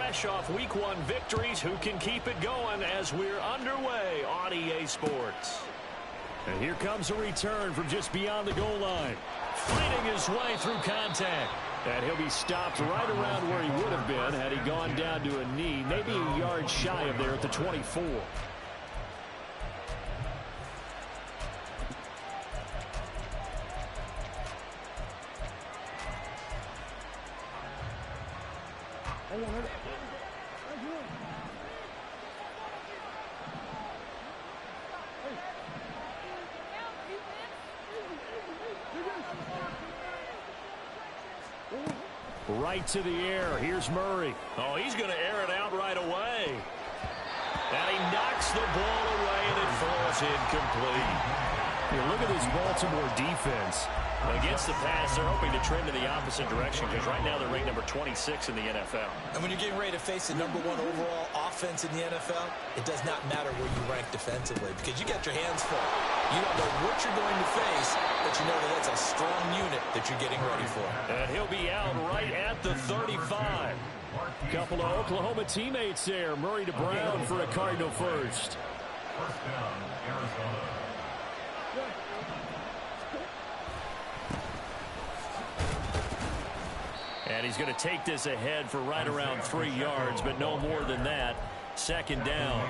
fresh off Week 1 victories. Who can keep it going as we're underway on EA Sports? And here comes a return from just beyond the goal line. Fighting his way through contact. And he'll be stopped right around where he would have been had he gone down to a knee, maybe a yard shy of there at the 24. Right to the air. Here's Murray. Oh, he's going to air it out right away. And he knocks the ball away, and it falls incomplete. You look at this Baltimore defense. Against the pass, they're hoping to trend in the opposite direction because right now they're ranked number 26 in the NFL. And when you're getting ready to face the #1 overall offense in the NFL, it does not matter where you rank defensively because you got your hands full. You don't know what you're going to face, but you know that that's a strong unit that you're getting ready for. And he'll be out right at the 35. Couple of Oklahoma teammates there. Murray to Brown for a Cardinal first. First down, Arizona. And he's going to take this ahead for right around 3 yards, but no more than that. Second down.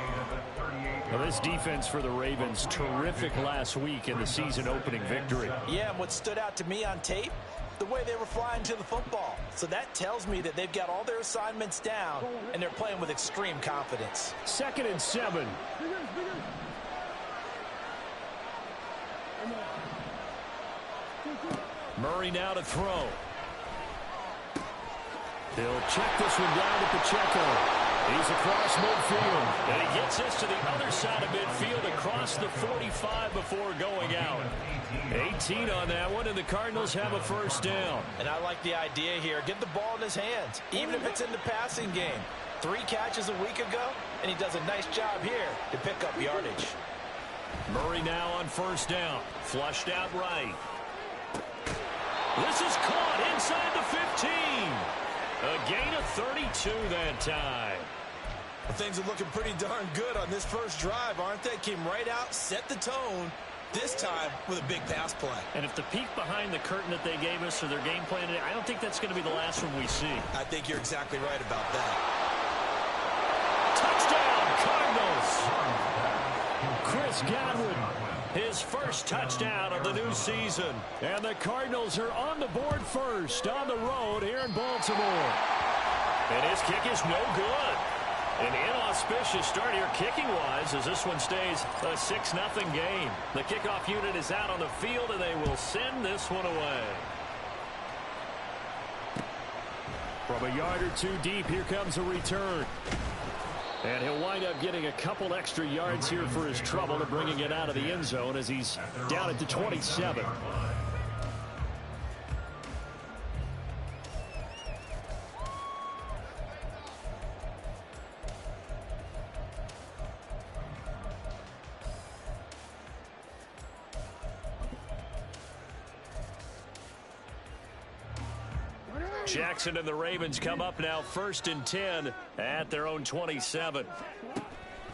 Well, this defense for the Ravens, terrific last week in the season-opening victory. Yeah, and what stood out to me on tape, the way they were flying to the football. So that tells me that they've got all their assignments down, and they're playing with extreme confidence. 2nd and 7. Murray now to throw. He'll check this one down at Pacheco. He's across midfield. And he gets this to the other side of midfield across the 45 before going out. 18 on that one, and the Cardinals have a first down. And I like the idea here. Get the ball in his hands, even if it's in the passing game. 3 catches a week ago, and he does a nice job here to pick up yardage. Murray now on first down. Flushed out right. This is caught inside the 15. A gain of 32 that time. Well, things are looking pretty darn good on this first drive, aren't they? Came right out, set the tone, this time with a big pass play. And if the peek behind the curtain that they gave us or their game plan today, I don't think that's going to be the last one we see. I think you're exactly right about that. Touchdown, Cardinals! Chris Godwin. His first touchdown of the new season. And the Cardinals are on the board first on the road here in Baltimore. And his kick is no good. An inauspicious start here kicking-wise as this one stays a 6-0 game. The kickoff unit is out on the field, and they will send this one away. From a yard or 2 deep, here comes a return. And he'll wind up getting a couple extra yards here for his trouble and bringing it out of the end zone as he's down at the 27. Jackson and the Ravens come up now 1st and 10 at their own 27.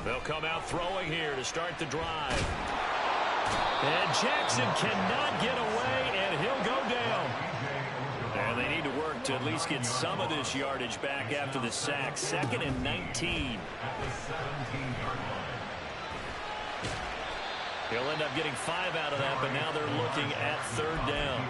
They'll come out throwing here to start the drive. And Jackson cannot get away, and he'll go down. And they need to work to at least get some of this yardage back after the sack. 2nd and 19. He'll end up getting 5 out of that, but now they're looking at 3rd down.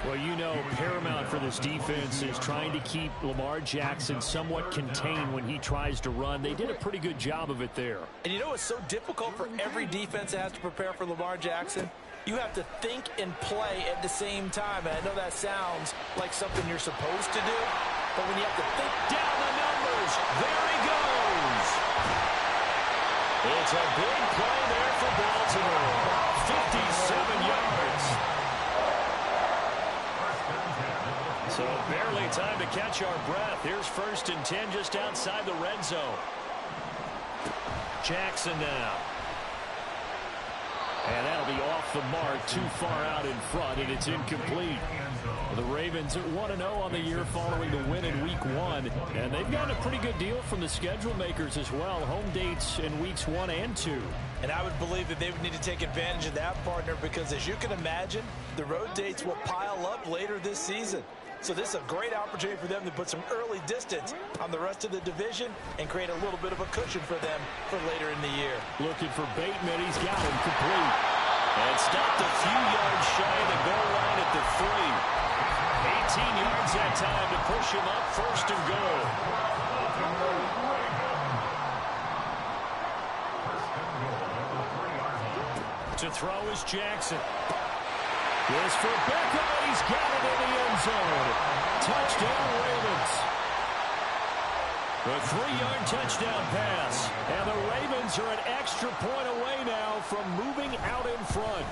Well, you know, paramount for this defense is trying to keep Lamar Jackson somewhat contained when he tries to run. They did a pretty good job of it there. And you know it's so difficult for every defense that has to prepare for Lamar Jackson? You have to think and play at the same time. And I know that sounds like something you're supposed to do, but when you have to think down the numbers, there he goes. It's a big play there for Baltimore. 57 yards. So barely time to catch our breath. Here's 1st and 10 just outside the red zone. Jackson now. And that'll be off the mark, too far out in front, and it's incomplete. The Ravens 1-0 on the year following the win in Week 1. And they've gotten a pretty good deal from the schedule makers as well. Home dates in Weeks 1 and 2. And I would believe that they would need to take advantage of that, partner, because as you can imagine, the road dates will pile up later this season. So this is a great opportunity for them to put some early distance on the rest of the division and create a little bit of a cushion for them for later in the year. Looking for Bateman. He's got him complete. And stopped a few yards shy of the goal line at the 3. 18 yards that time to push him up 1st and goal. To throw is Jackson. This for Beckham. He's got it in the end zone. Touchdown, Ravens. A 3-yard touchdown pass. And the Ravens are an extra point away now from moving out in front.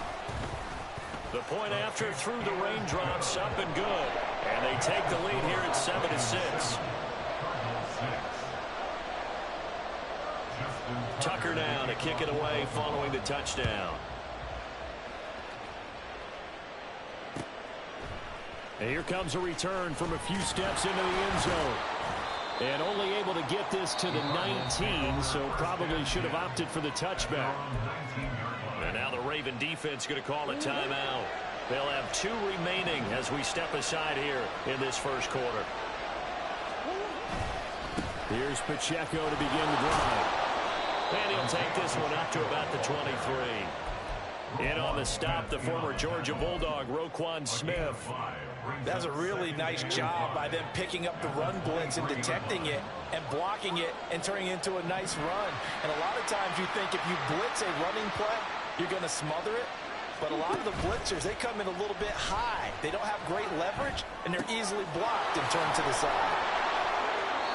The point after through the raindrops, up and good. And they take the lead here at 7-6. Tucker now to kick it away following the touchdown. And here comes a return from a few steps into the end zone. And only able to get this to the 19, so probably should have opted for the touchback. And now the Raven defense going to call a timeout. They'll have 2 remaining as we step aside here in this first quarter. Here's Pacheco to begin the drive. And he'll take this one up to about the 23. In on the stop, the former Georgia Bulldog, Roquan Smith. That's a really nice job by them picking up the run blitz and detecting it and blocking it and turning it into a nice run. And a lot of times you think if you blitz a running play, you're going to smother it. But a lot of the blitzers, they come in a little bit high. They don't have great leverage, and they're easily blocked and turned to the side.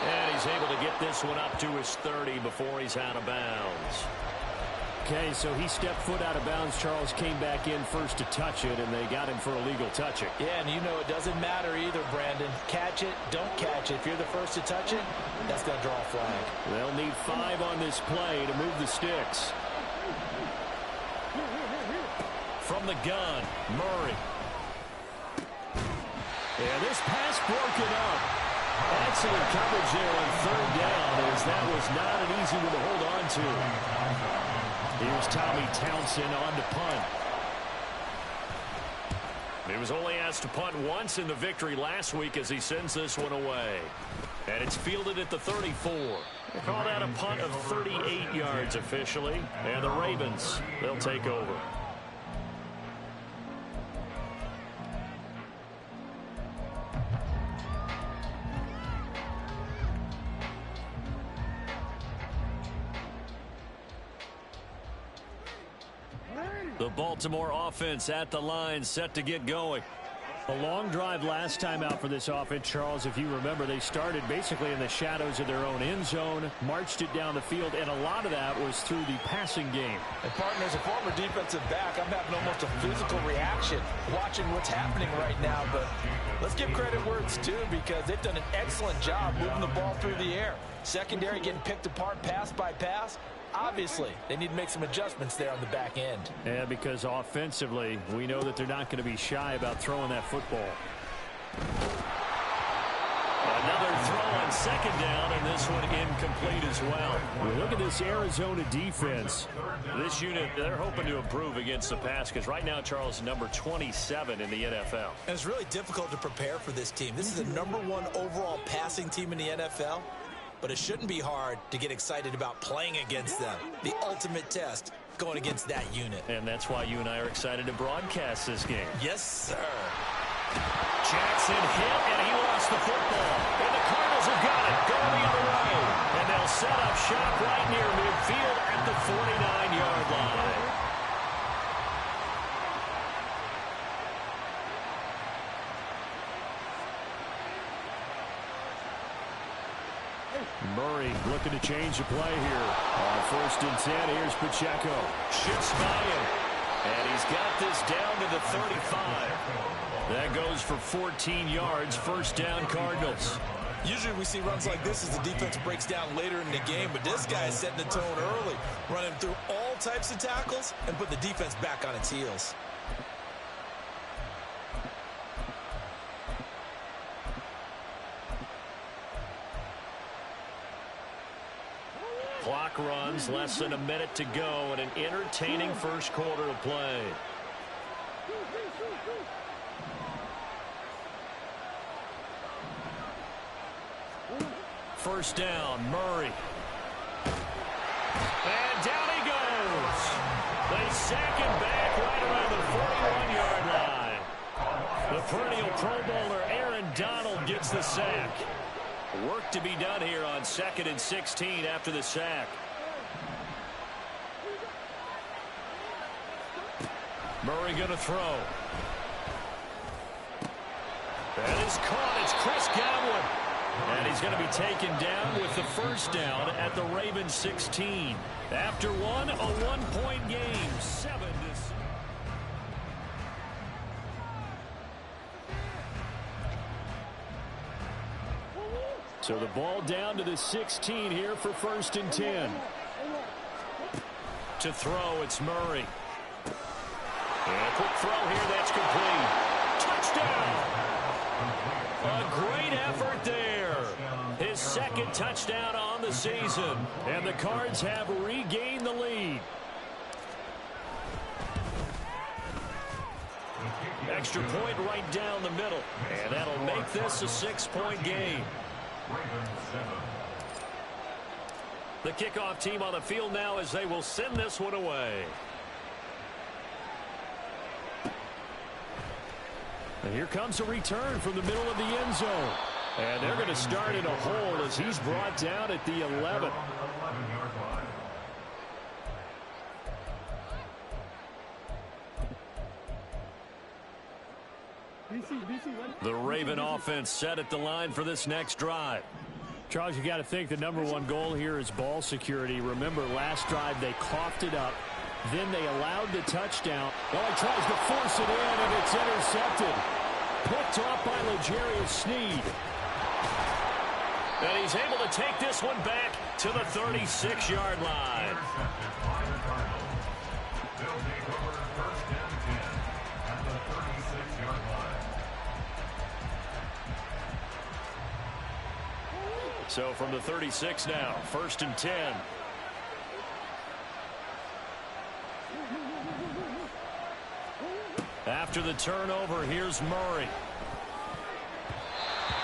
And he's able to get this one up to his 30 before he's out of bounds. Okay, so he stepped foot out of bounds. Charles came back in first to touch it, and they got him for illegal touching. Yeah, and you know it doesn't matter either, Brandon. Catch it, don't catch it. If you're the first to touch it, that's going to draw a flag. They'll need 5 on this play to move the sticks. From the gun, Murray. And this pass broken up. Excellent coverage there on 3rd down, as that was not an easy one to hold on to. Here's Tommy Townsend on to punt. He was only asked to punt once in the victory last week as he sends this one away. And it's fielded at the 34. They call that a punt of 38 yards officially. And the Ravens, they'll take over. The Baltimore offense at the line, set to get going. A long drive last time out for this offense, Charles. If you remember, they started basically in the shadows of their own end zone, marched it down the field, and a lot of that was through the passing game. And, partner, as a former defensive back, I'm having almost a physical reaction watching what's happening right now. But let's give credit where it's due, because they've done an excellent job moving the ball through the air. Secondary getting picked apart pass by pass. Obviously, they need to make some adjustments there on the back end. Yeah, because offensively, we know that they're not going to be shy about throwing that football. Another throw on 2nd down, and this one incomplete as well. Look at this Arizona defense. This unit, they're hoping to improve against the pass, because right now, Charles, number 27 in the NFL. And it's really difficult to prepare for this team. This is the #1 overall passing team in the NFL. But it shouldn't be hard to get excited about playing against them. The ultimate test going against that unit. And that's why you and I are excited to broadcast this game. Yes, sir. Jackson hit, and he lost the football. And the Cardinals have got it. Going the other way. And they'll set up shop right near midfield at the 49-yard line. Murray looking to change the play here. On 1st and 10, here's Pacheco. Shifts by him. And he's got this down to the 35. That goes for 14 yards. 1st down, Cardinals. Usually we see runs like this as the defense breaks down later in the game, but this guy is setting the tone early, running through all types of tackles and put the defense back on its heels. Clock runs, less than a minute to go, and an entertaining first quarter of play. First down, Murray. And down he goes. They sack him back right around the 41-yard line. The perennial Pro Bowler Aaron Donald gets the sack. Work to be done here on 2nd and 16 after the sack. Murray going to throw. That is caught. It's Chris Godwin. And he's going to be taken down with the first down at the Ravens 16. After one, a one-point game, 7-6. So the ball down to the 16 here for 1st and 10. To throw, it's Murray. And a quick throw here, that's complete. Touchdown! A great effort there. His second touchdown on the season. And the Cards have regained the lead. Extra point right down the middle. And that'll make this a 6-point game. The kickoff team on the field now as they will send this one away. And here comes a return from the middle of the end zone. And they're going to start in a hole as he's brought down at the 11. The Raven offense set at the line for this next drive. Charles, you got to think the #1 goal here is ball security. Remember, last drive they coughed it up. Then they allowed the touchdown. Oh, he tries to force it in, and it's intercepted. Picked off by L'Jarius Sneed. And he's able to take this one back to the 36-yard line. So from the 36 now, 1st and 10. After the turnover, here's Murray.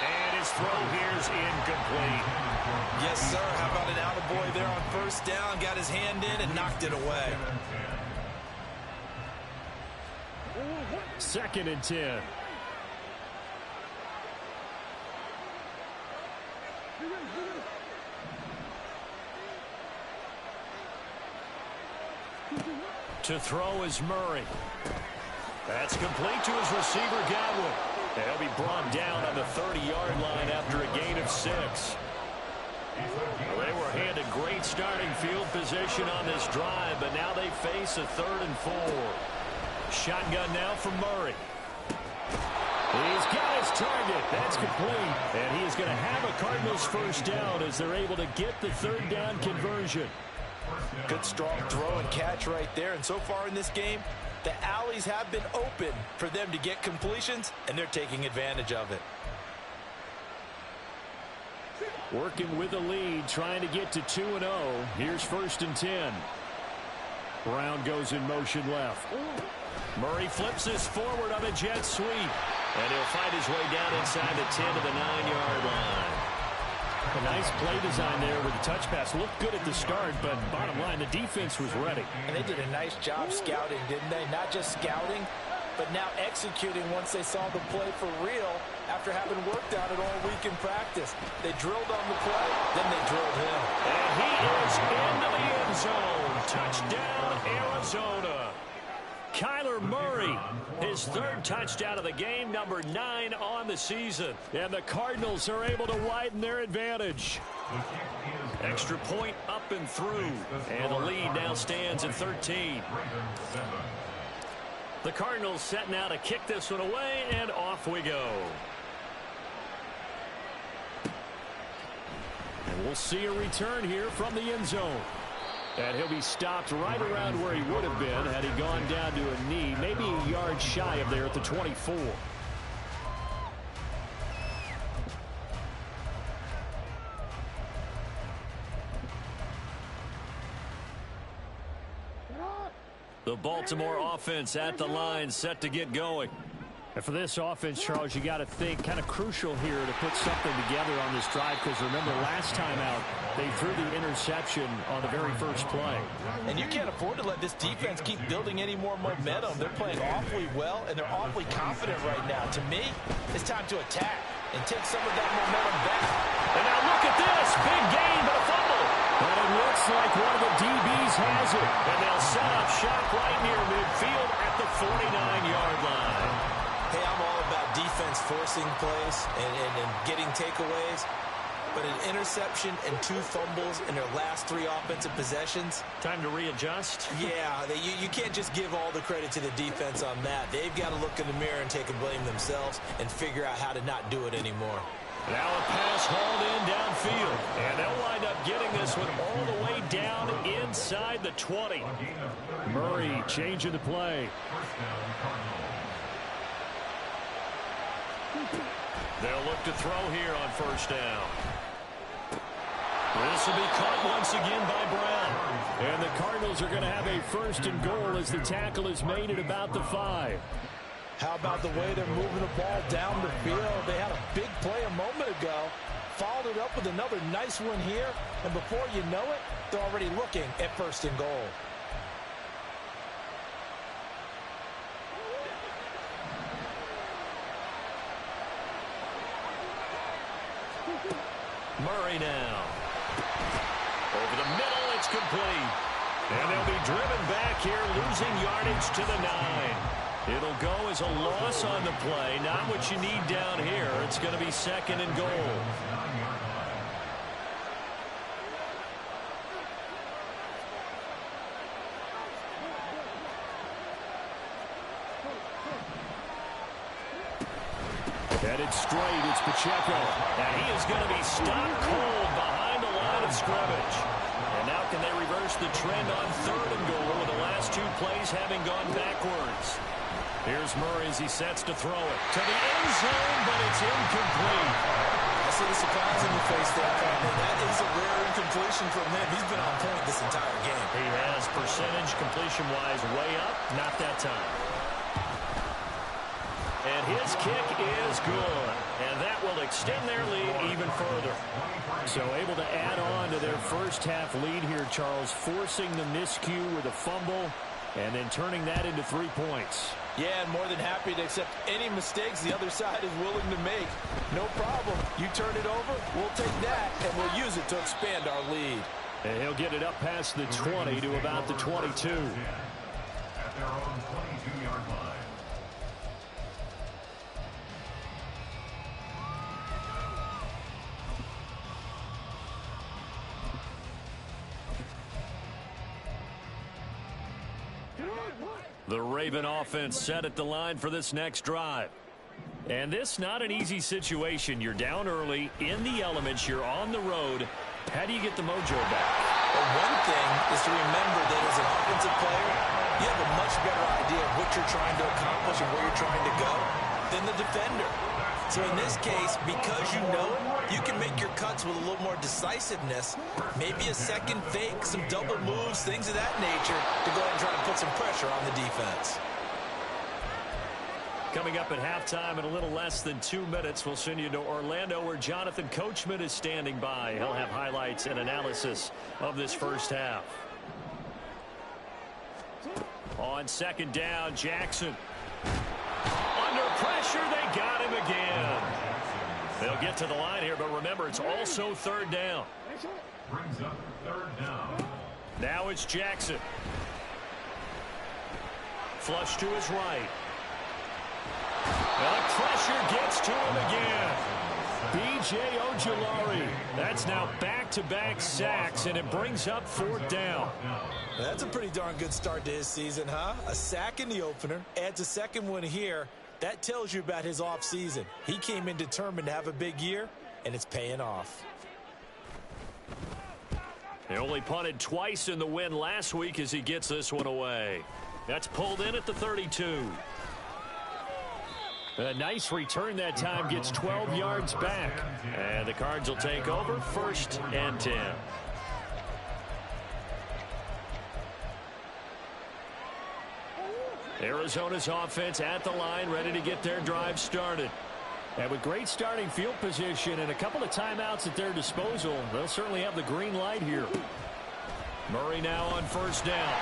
And his throw here's incomplete. Yes, sir. How about an attaboy there on 1st down? Got his hand in and knocked it away. 2nd and 10. To throw is Murray. That's complete to his receiver, Godwin. And he'll be brought down on the 30-yard line after a gain of 6. Well, they were handed great starting field position on this drive, but now they face a 3rd and 4. Shotgun now from Murray. He's got his target. That's complete. And he is going to have a Cardinals first down as they're able to get the 3rd down conversion. Good strong throw and catch right there. And so far in this game, the alleys have been open for them to get completions, and they're taking advantage of it. Working with a lead, trying to get to 2-0. Here's 1st and 10. Brown goes in motion left. Murray flips this forward on a jet sweep. And he'll find his way down inside the 10 to the 9-yard line. A nice play design there with the touch pass. Looked good at the start, but bottom line, the defense was ready. And they did a nice job scouting, didn't they? Not just scouting, but now executing once they saw the play for real after having worked on it all week in practice. They drilled on the play, then they drilled him. And he is into the end zone. Touchdown, Arizona. Kyler Murray, his 3rd touchdown of the game, number 9 on the season. And the Cardinals are able to widen their advantage. Extra point up and through. And the lead now stands at 13. The Cardinals set now to kick this one away, and off we go. And we'll see a return here from the end zone. And he'll be stopped right around where he would have been had he gone down to a knee, maybe a yard shy of there at the 24. The Baltimore offense at the line, set to get going. And for this offense, Charles, you got to think kind of crucial here to put something together on this drive, because remember last time out they threw the interception on the very first play. And you can't afford to let this defense keep building any more momentum. They're playing awfully well, and they're awfully confident right now. To me, it's time to attack and take some of that momentum back. And now look at this. Big gain, but a fumble. But it looks like one of the DBs has it. And they'll set up shop right near midfield at the 49-yard line. Hey, I'm all about defense forcing plays and getting takeaways. But an interception and 2 fumbles in their last 3 offensive possessions. Time to readjust? Yeah, you can't just give all the credit to the defense on that. They've got to look in the mirror and take a blame themselves and figure out how to not do it anymore. Now a pass hauled in downfield. And they'll wind up getting this one all the way down inside the 20. Murray changing the play. They'll look to throw here on first down. This will be caught once again by Brown. And the Cardinals are going to have a first and goal as the tackle is made at about the 5. How about the way they're moving the ball down the field? They had a big play a moment ago. Followed it up with another nice one here. And before you know it, they're already looking at first and goal. Murray now. Over the middle, it's complete. And they'll be driven back here, losing yardage to the 9. It'll go as a loss on the play. Not what you need down here. It's going to be second and goal. Headed straight, it's Pacheco. And he is going to be stopped cold behind the line of scrimmage. And now can they reverse the trend on third and goal with the last 2 plays having gone backwards? Here's Murray as he sets to throw it to the end zone, but it's incomplete. I see the surprise in your face there, Carter. That is a rare incompletion from him. He's been on point this entire game. He has percentage completion-wise way up, not that time. And his kick is good, and that will extend their lead even further. So able to add on to their first half lead here, Charles, forcing the miscue with a fumble and then turning that into 3 points. Yeah, and more than happy to accept any mistakes the other side is willing to make. No problem. You turn it over, we'll take that, and we'll use it to expand our lead. And he'll get it up past the 20 to about the 22. At their own 22-yard line. The Raven offense set at the line for this next drive. And this not an easy situation. You're down early, in the elements, you're on the road. How do you get the mojo back? Well, one thing is to remember that as an offensive player, you have a much better idea of what you're trying to accomplish and where you're trying to go than the defender. So in this case, because you know it, you can make your cuts with a little more decisiveness, maybe a second fake, some double moves, things of that nature, to go ahead and try to put some pressure on the defense. Coming up at halftime in a little less than 2 minutes, we'll send you to Orlando where Jonathan Coachman is standing by. He'll have highlights and analysis of this first half. On second down, Jackson. Under pressure, they got him again. They'll get to the line here, but remember, it's also third down. Brings up third down. Now it's Jackson. Flush to his right. Well, the pressure gets to him again. B.J. Ojulari. That's now back-to-back sacks, and it brings up fourth down. That's a pretty darn good start to his season, huh? A sack in the opener, adds a second one here. That tells you about his offseason. He came in determined to have a big year, and it's paying off. He only punted twice in the win last week as he gets this one away. That's pulled in at the 32. A nice return that time, gets 12 yards back. And the Cards will take over, 1st and 10. Arizona's offense at the line, ready to get their drive started. And with great starting field position and a couple of timeouts at their disposal, they'll certainly have the green light here. Murray now on 1st down.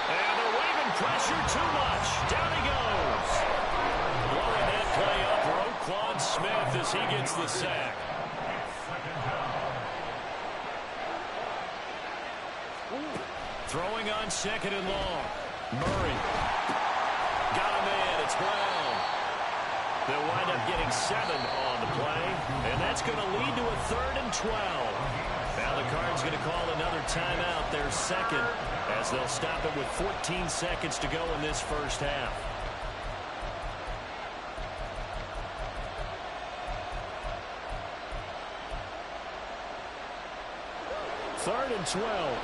And they're waving pressure too much. Down he goes. Blowing that play up, Roquan Smith as he gets the sack. Throwing on 2nd and long. Murray. Got a man. It's Brown. They'll wind up getting 7 on the play. And that's going to lead to a 3rd and 12. Now the Cards going to call another timeout, their 2nd, as they'll stop it with 14 seconds to go in this first half. Third and 12.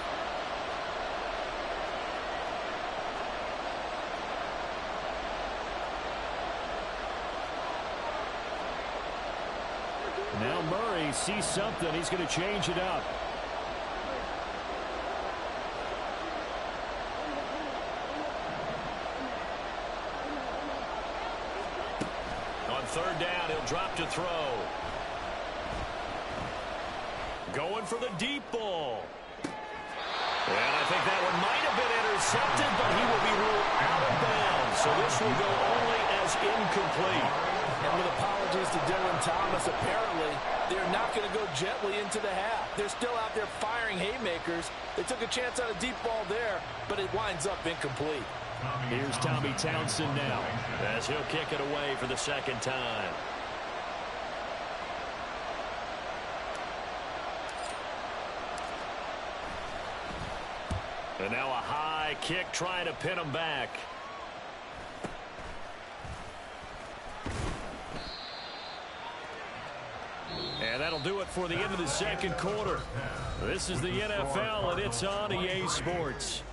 Now Murray sees something. He's going to change it up. On 3rd down, he'll drop to throw. Going for the deep ball. And I think that one might have been intercepted, but he will be ruled out of bounds. So this will go only as incomplete. And with apologies to Dylan Thomas, apparently they're not going to go gently into the half. They're still out there firing haymakers. They took a chance on a deep ball there, but it winds up incomplete. Here's Tommy Townsend now, as he'll kick it away for the 2nd time. And now a high kick trying to pin him back. And that'll do it for the end of the 2nd quarter. This is the NFL, and it's on EA Sports.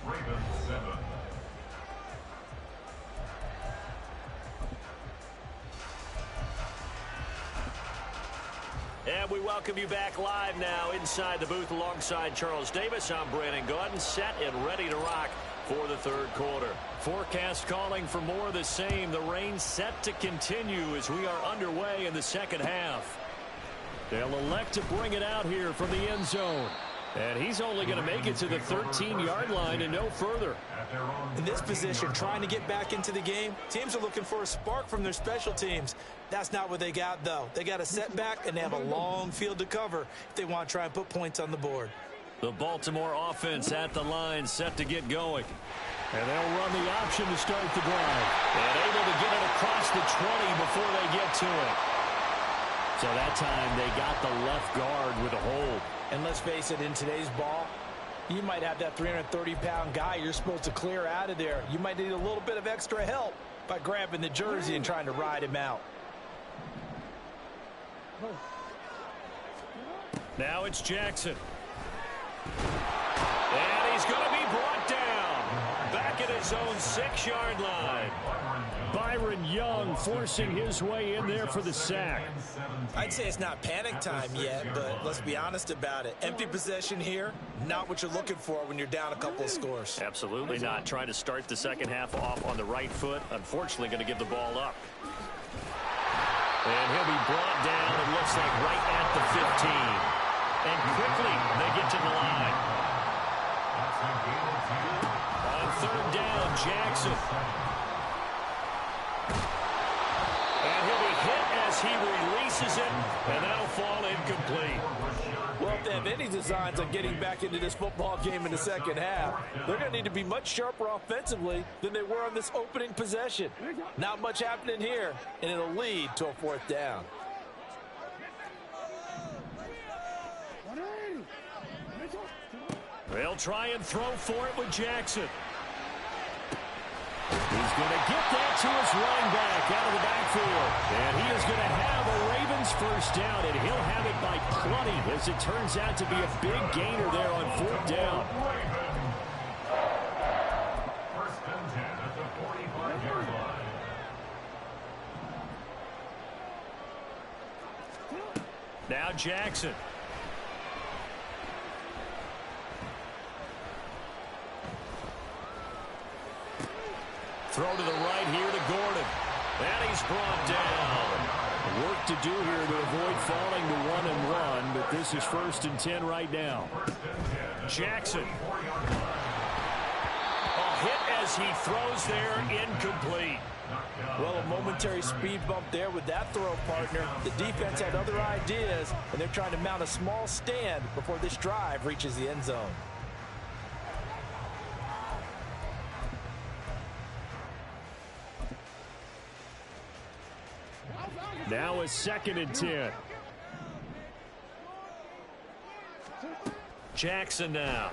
And we welcome you back live now inside the booth alongside Charles Davis. I'm Brandon Gaudin, set and ready to rock for the 3rd quarter. Forecast calling for more of the same. The rain set to continue as we are underway in the 2nd half. They'll elect to bring it out here from the end zone. And he's only going to make it to the 13-yard line and no further. In this position, trying to get back into the game, teams are looking for a spark from their special teams. That's not what they got, though. They got a setback, and they have a long field to cover if they want to try and put points on the board. The Baltimore offense at the line, set to get going. And they'll run the option to start the drive. And able to get it across the 20 before they get to it. So that time they got the left guard with a hold. And let's face it, in today's ball, you might have that 330-pound guy you're supposed to clear out of there. You might need a little bit of extra help by grabbing the jersey and trying to ride him out. Now it's Jackson. And he's going to be brought down. Back at his own 6-yard line. Byron Young forcing his way in there for the sack. I'd say it's not panic time yet, but let's be honest about it. Empty possession here, not what you're looking for when you're down a couple of scores. Absolutely not. Trying to start the 2nd half off on the right foot. Unfortunately, going to give the ball up. And he'll be brought down, it looks like, right at the 15. And quickly, they get to the line. On 3rd down, Jackson. And he'll be hit as he releases it, and that'll fall incomplete. Well, if they have any designs on getting back into this football game in the 2nd half, they're going to need to be much sharper offensively than they were on this opening possession. Not much happening here, and it'll lead to a 4th down. They'll try and throw for it with Jackson. He's going to get that to his running back out of the backfield. And he is going to have a Ravens 1st down, and he'll have it by 20 as it turns out to be a big gainer there on 4th down. Now Jackson. Throw to the right here to Gordon. And he's brought down. Work to do here to avoid falling to 1-1, but this is 1st and 10 right now. Jackson. A hit as he throws there, incomplete. Well, a momentary speed bump there with that throw, partner. The defense had other ideas, and they're trying to mount a small stand before this drive reaches the end zone. Now a 2nd and 10. Jackson now.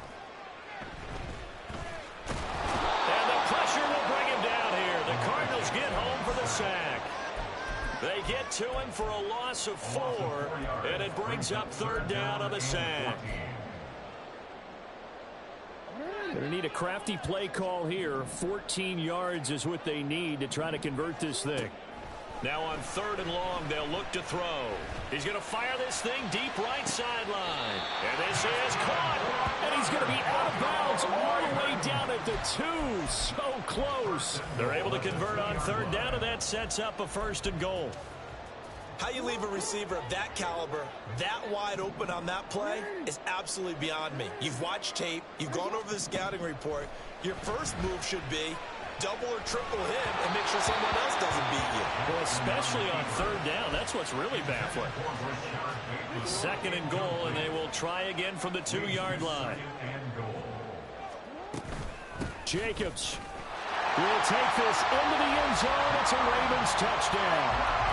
And the pressure will bring him down here. The Cardinals get home for the sack. They get to him for a loss of 4, and it brings up 3rd down on the sack. Going to need a crafty play call here. 14 yards is what they need to try to convert this thing. Now on 3rd and long, they'll look to throw. He's going to fire this thing deep right sideline. And this is caught. And he's going to be out of bounds all the way down at the 2. So close. They're able to convert on 3rd down, and that sets up a 1st and goal. How you leave a receiver of that caliber that wide open on that play is absolutely beyond me. You've watched tape. You've gone over the scouting report. Your first move should be double or triple him and make sure someone else doesn't beat you. Well, especially on 3rd down. That's what's really baffling. 2nd and goal, and they will try again from the 2-yard line. Jacobs will take this into the end zone. It's a Ravens touchdown.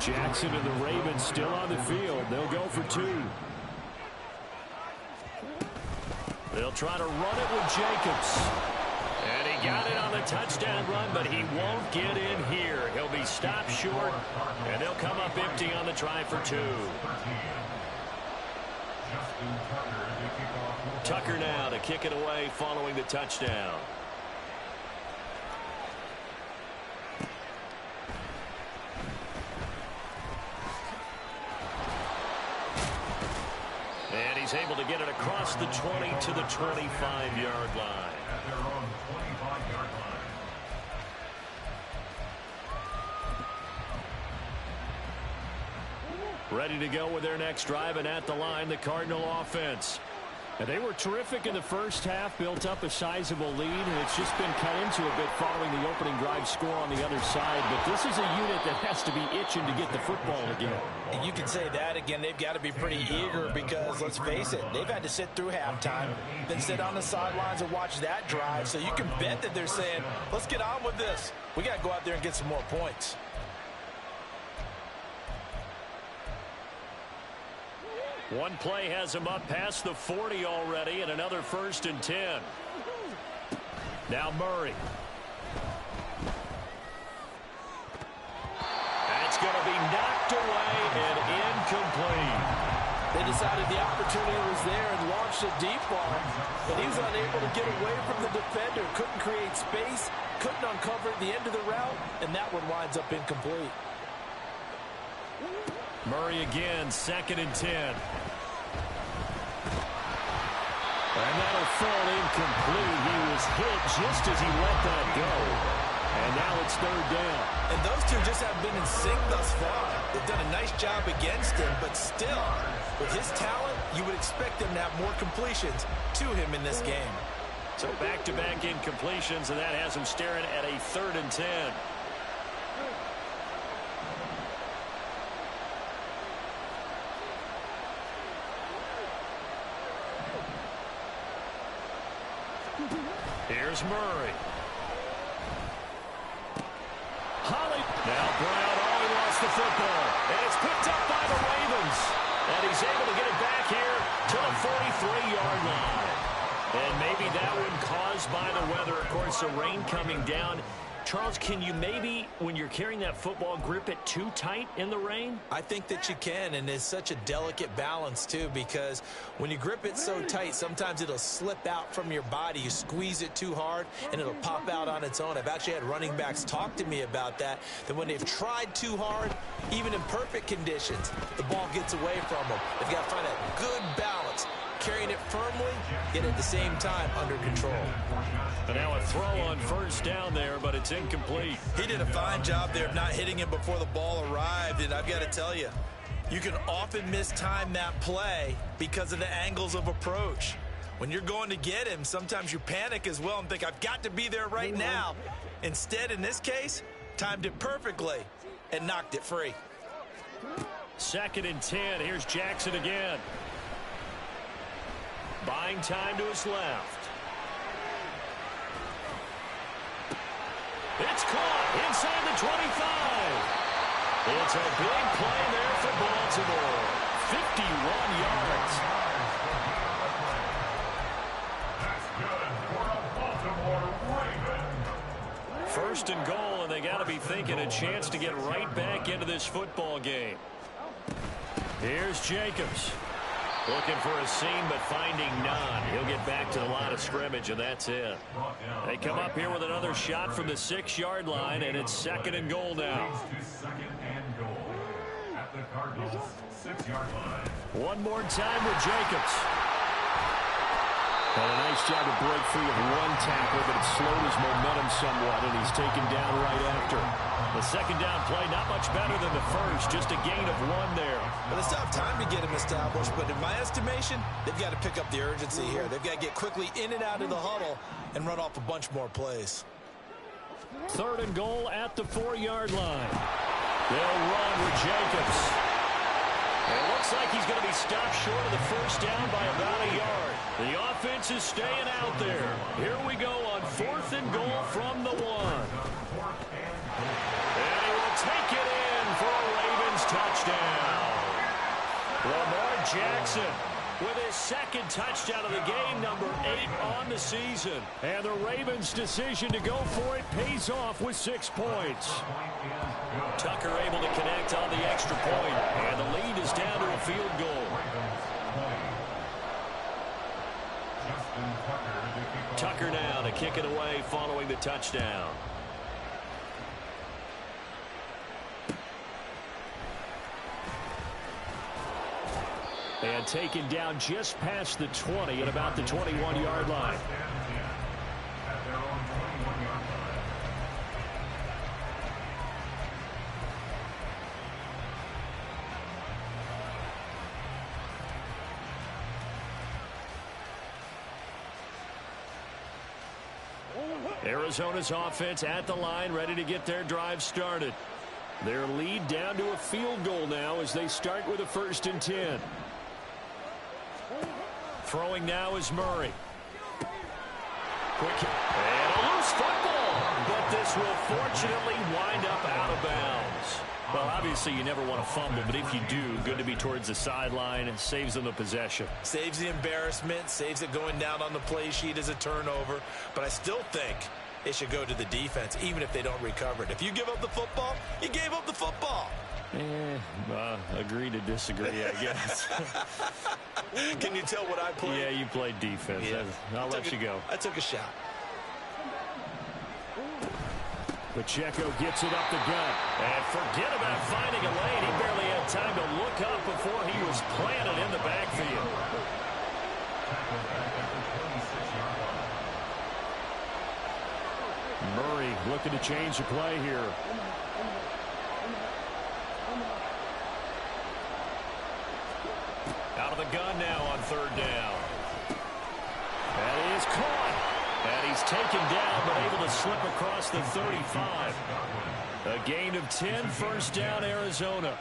Jackson and the Ravens still on the field. They'll go for 2. They'll try to run it with Jacobs. And he got it on the touchdown run, but he won't get in here. He'll be stopped short, and they'll come up empty on the try for 2. Tucker now to kick it away following the touchdown. And he's able to get it across the 20 to the 25-yard line. At their own 25-yard line. Ready to go with their next drive, and at the line, the Cardinal offense. And they were terrific in the first half, built up a sizable lead, and it's just been cut into a bit following the opening drive score on the other side. But this is a unit that has to be itching to get the football again. And you can say that again. They've got to be pretty eager because, let's face it, they've had to sit through halftime, then sit on the sidelines and watch that drive. So you can bet that they're saying, let's get on with this. We got to go out there and get some more points. One play has him up past the 40 already, and another 1st and 10. Now Murray. That's going to be knocked away and incomplete. They decided the opportunity was there and launched a deep ball, but he was unable to get away from the defender. Couldn't create space, couldn't uncover the end of the route, and that one winds up incomplete. Murray again, 2nd and 10. And that'll fall incomplete. He was hit just as he let that go. And now it's 3rd down. And those two just haven't been in sync thus far. They've done a nice job against him, but still, with his talent, you would expect him to have more completions to him in this game. So back-to-back incompletions, and that has him staring at a 3rd and 10. Here's Murray. Holly. Now Brown, he lost the football. And it's picked up by the Ravens. And he's able to get it back here to the 43-yard line. And maybe that one caused by the weather. Of course, the rain coming down. Charles, can you maybe, when you're carrying that football, grip it too tight in the rain? I think that you can, and it's such a delicate balance, too, because when you grip it so tight, sometimes it'll slip out from your body. You squeeze it too hard, and it'll pop out on its own. I've actually had running backs talk to me about that when they've tried too hard, even in perfect conditions, the ball gets away from them. They've got to find that good balance, carrying it firmly, yet at the same time under control. And now a throw on first down there, but it's incomplete. He did a fine job there of not hitting him before the ball arrived, and I've got to tell you, you can often mistime that play because of the angles of approach. When you're going to get him, sometimes you panic as well and think, I've got to be there right now. Instead, in this case, timed it perfectly and knocked it free. 2nd and 10. Here's Jackson again. Buying time to his left. It's caught inside the 25. It's a big play there for Baltimore. 51 yards. That's good for a Baltimore Ravens. 1st and goal, and they got to be thinking a chance to get right back into this football game. Here's Jacobs. Looking for a seam, but finding none. He'll get back to the line of scrimmage, and that's it. They come up here with another shot from the 6-yard line, and it's 2nd and goal now. 2nd and goal at the Cardinals' 6-yard line. One more time with Jacobs. Had a nice job to break free of one tackle, but it slowed his momentum somewhat, and he's taken down right after. The 2nd down play, not much better than the first, just a gain of 1 there. But it's not time to get him established, but in my estimation, they've got to pick up the urgency here. They've got to get quickly in and out of the huddle and run off a bunch more plays. 3rd and goal at the 4-yard line. They'll run with Jacobs. It looks like he's going to be stopped short of the 1st down by about a yard. The offense is staying out there. Here we go on 4th and goal from the 1. And he will take it in for a Ravens touchdown. Lamar Jackson with his 2nd touchdown of the game, number 8 on the season. And the Ravens' decision to go for it pays off with 6 points. Tucker able to connect on the extra point, and the lead is down to a field goal. Tucker now to kick it away following the touchdown. And taken down just past the 20 at about the 21-yard line. Arizona's offense at the line, ready to get their drive started. Their lead down to a field goal now as they start with a 1st and 10. Throwing now is Murray. Quick and a loose football, but this will fortunately wind up out of bounds. Well, obviously you never want to fumble, but if you do, good to be towards the sideline and saves them the possession. Saves the embarrassment, saves it going down on the play sheet as a turnover, but I still think it should go to the defense, even if they don't recover it. If you give up the football, you gave up the football. Agree to disagree, I guess. Can you tell what I played? Yeah, you played defense. Yeah. I'll let you go. I took a shot. Pacheco gets it up the gut. And forget about finding a lane. He barely had time to look up before he was planted in the backfield. Murray looking to change the play here. Out of the gun now on 3rd down. That is caught. And he's taken down, but able to slip across the 35. A gain of 10, 1st down, Arizona.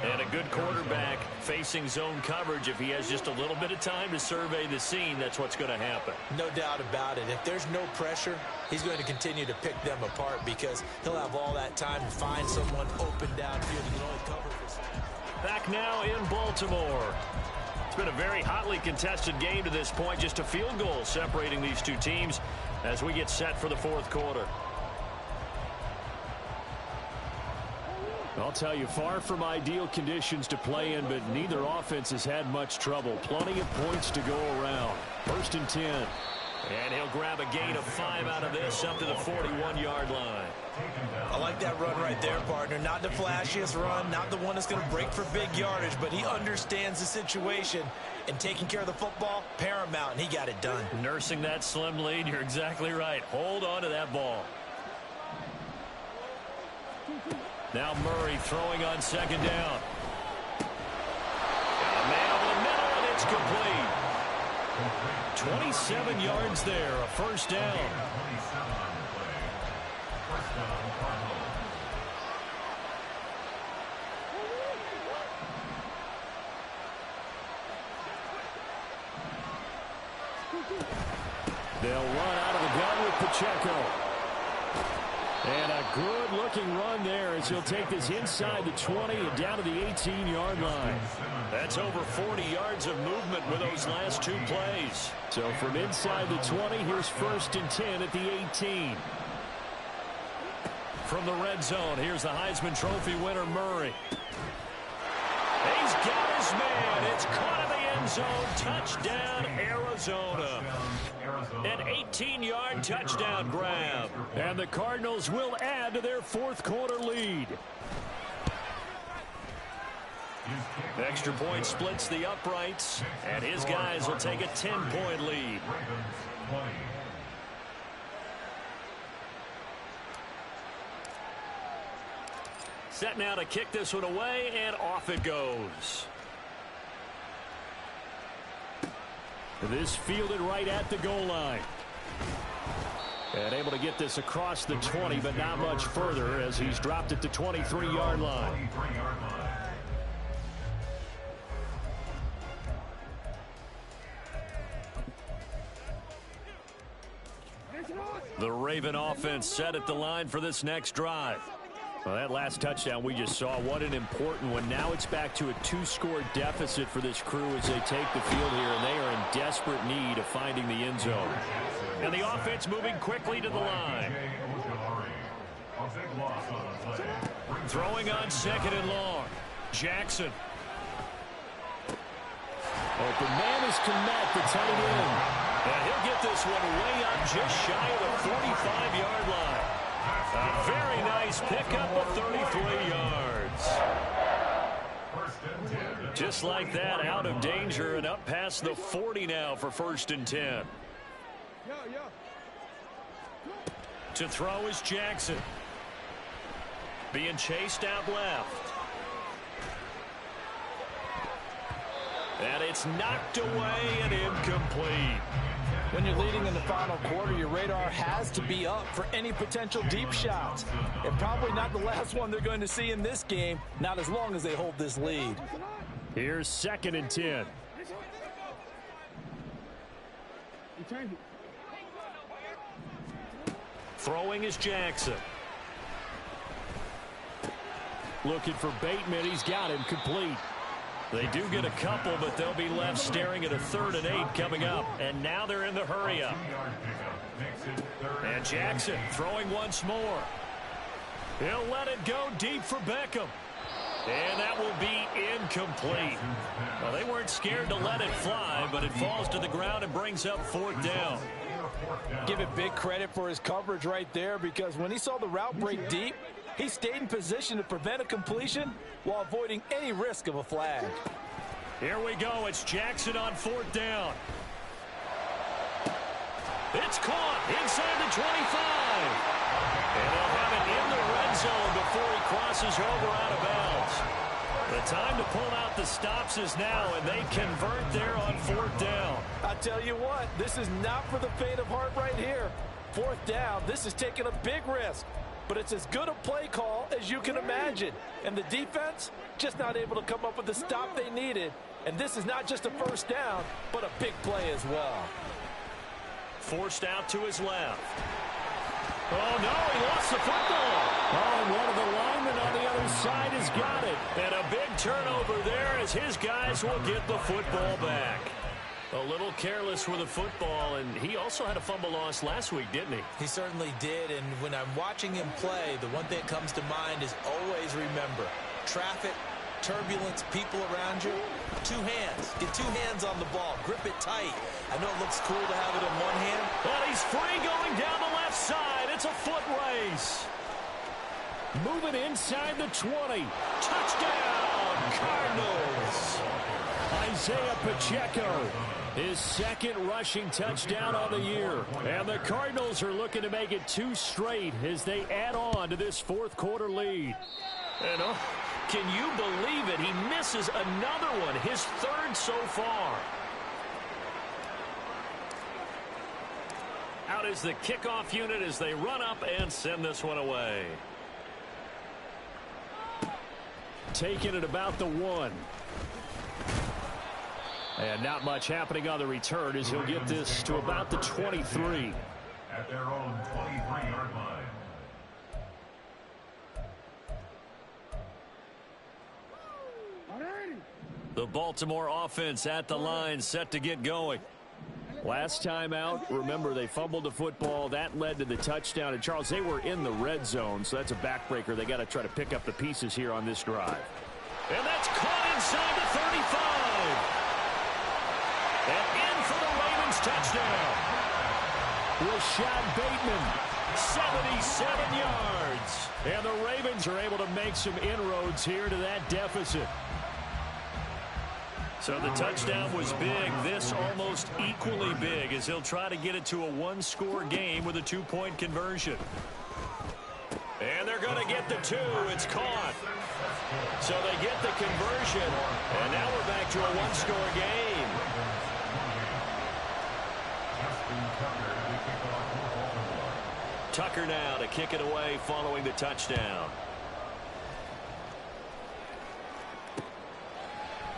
And a good quarterback facing zone coverage. If he has just a little bit of time to survey the scene, that's what's going to happen. No doubt about it. If there's no pressure, he's going to continue to pick them apart because he'll have all that time to find someone open downfield. He can only cover for snaps. Back now in Baltimore. It's been a very hotly contested game to this point. Just a field goal separating these two teams as we get set for the 4th quarter. I'll tell you, far from ideal conditions to play in, but neither offense has had much trouble. Plenty of points to go around. 1st and 10. And he'll grab a gain of 5 out of this up to the 41-yard line. I like that run right there, partner. Not the flashiest run, not the one that's going to break for big yardage, but he understands the situation, and taking care of the football, paramount, and he got it done. Nursing that slim lead, you're exactly right. Hold on to that ball. Now Murray throwing on 2nd down. Got a man over the middle, and it's complete. 27 yards there, a 1st down. They'll run out of the gun with Pacheco. And a good-looking run there as he'll take this inside the 20 and down to the 18-yard line. That's over 40 yards of movement with those last 2 plays. So from inside the 20, here's 1st and 10 at the 18. From the red zone, here's the Heisman Trophy winner, Murray. He's got his man. It's caught in the end zone. Touchdown, Arizona. An 18-yard touchdown grab. And the Cardinals will add to their 4th quarter lead. Extra point splits the uprights, and his guys will take a 10-point lead. Set now to kick this one away, and off it goes. This fielded right at the goal line. And able to get this across the 20, but not much further as he's dropped it to 23-yard line. The Raven offense set at the line for this next drive. Well, that last touchdown we just saw, what an important one. Now it's back to a 2-score deficit for this crew as they take the field here, and they are in desperate need of finding the end zone. And the offense moving quickly to the line. Throwing on 2nd and long. Jackson. Open man is Komet, the tight end. And he'll get this one way up just shy of the 45-yard line. A very nice pickup of 33 yards. Just like that, out of danger and up past the 40 now for 1st and 10. To throw is Jackson. Being chased out left. And it's knocked away and incomplete. When you're leading in the final quarter, your radar has to be up for any potential deep shots. And probably not the last one they're going to see in this game, not as long as they hold this lead. Here's 2nd and 10. Throwing is Jackson. Looking for Bateman. He's got him complete. They do get a couple, but they'll be left staring at a 3rd and 8 coming up. And now they're in the hurry-up. And Jackson throwing once more. He'll let it go deep for Beckham. And that will be incomplete. Well, they weren't scared to let it fly, but it falls to the ground and brings up 4th down. Give it big credit for his coverage right there, because when he saw the route break deep, he stayed in position to prevent a completion while avoiding any risk of a flag. Here we go. It's Jackson on 4th down. It's caught inside the 25. And they'll have it in the red zone before he crosses over out of bounds. The time to pull out the stops is now, and they convert there on 4th down. I tell you what, this is not for the faint of heart right here. 4th down, this is taking a big risk. But it's as good a play call as you can imagine. And the defense just not able to come up with the stop they needed. And this is not just a 1st down, but a big play as well. Forced out to his left. Oh, no, he lost the football. Oh, and one of the linemen on the other side has got it. And a big turnover there as his guys will get the football back. A little careless with the football, and he also had a fumble loss last week, didn't he? He certainly did, and when I'm watching him play, the one thing that comes to mind is always remember, traffic, turbulence, people around you, two hands. Get two hands on the ball. Grip it tight. I know it looks cool to have it in one hand. Well, he's free going down the left side. It's a foot race. Moving inside the 20. Touchdown, Cardinals. Isaiah Pacheco, his second rushing touchdown on the year. And the Cardinals are looking to make it 2 straight as they add on to this fourth quarter lead. And can you believe it? He misses another one, his third so far. Out is the kickoff unit as they run up and send this one away. Taking it about the 1. And not much happening on the return as he'll get this to about the 23. At their own 23-yard line. The Baltimore offense at the line, set to get going. Last time out, remember, they fumbled the football. That led to the touchdown. And, Charles, they were in the red zone, so that's a backbreaker. They got to try to pick up the pieces here on this drive. And that's caught inside the 35. And in for the Ravens touchdown. Rashad Bateman, 77 yards. and the Ravens are able to make some inroads here to that deficit. So the touchdown was big. This almost equally big as he'll try to get it to a one-score game with a 2-point conversion. And they're going to get the 2. It's caught. So they get the conversion, and now we're back to a one-score game. Tucker now to kick it away following the touchdown.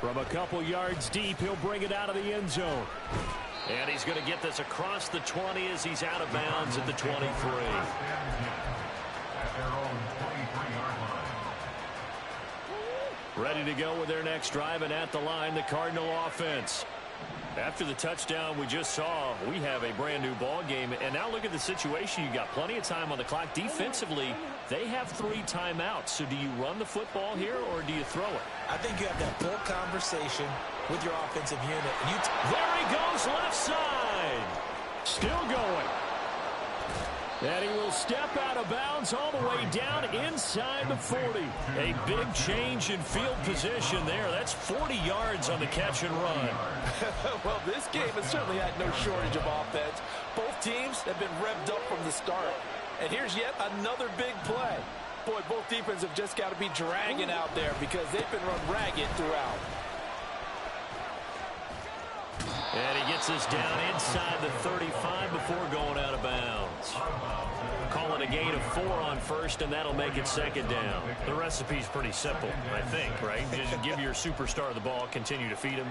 From a couple yards deep, he'll bring it out of the end zone. And he's going to get this across the 20 as he's out of bounds at the 23. Ready to go with their next drive, and at the line, the Cardinal offense. After the touchdown we just saw, we have a brand new ball game. And now look at the situation. You got plenty of time on the clock. Defensively, they have 3 timeouts. So do you run the football here or do you throw it? I think you have that full conversation with your offensive unit. There he goes, left side. Still going. And he will step out of bounds all the way down inside the 40. A big change in field position there. That's 40 yards on the catch and run. Well, this game has certainly had no shortage of offense. Both teams have been revved up from the start. And here's yet another big play. Boy, both defenses have just got to be dragging out there because they've been run ragged throughout. And he gets this down inside the 35 before going out of bounds. Call it a gain of 4 on first, and that'll make it 2nd down. The recipe's pretty simple, I think, right? Just give your superstar the ball, continue to feed him.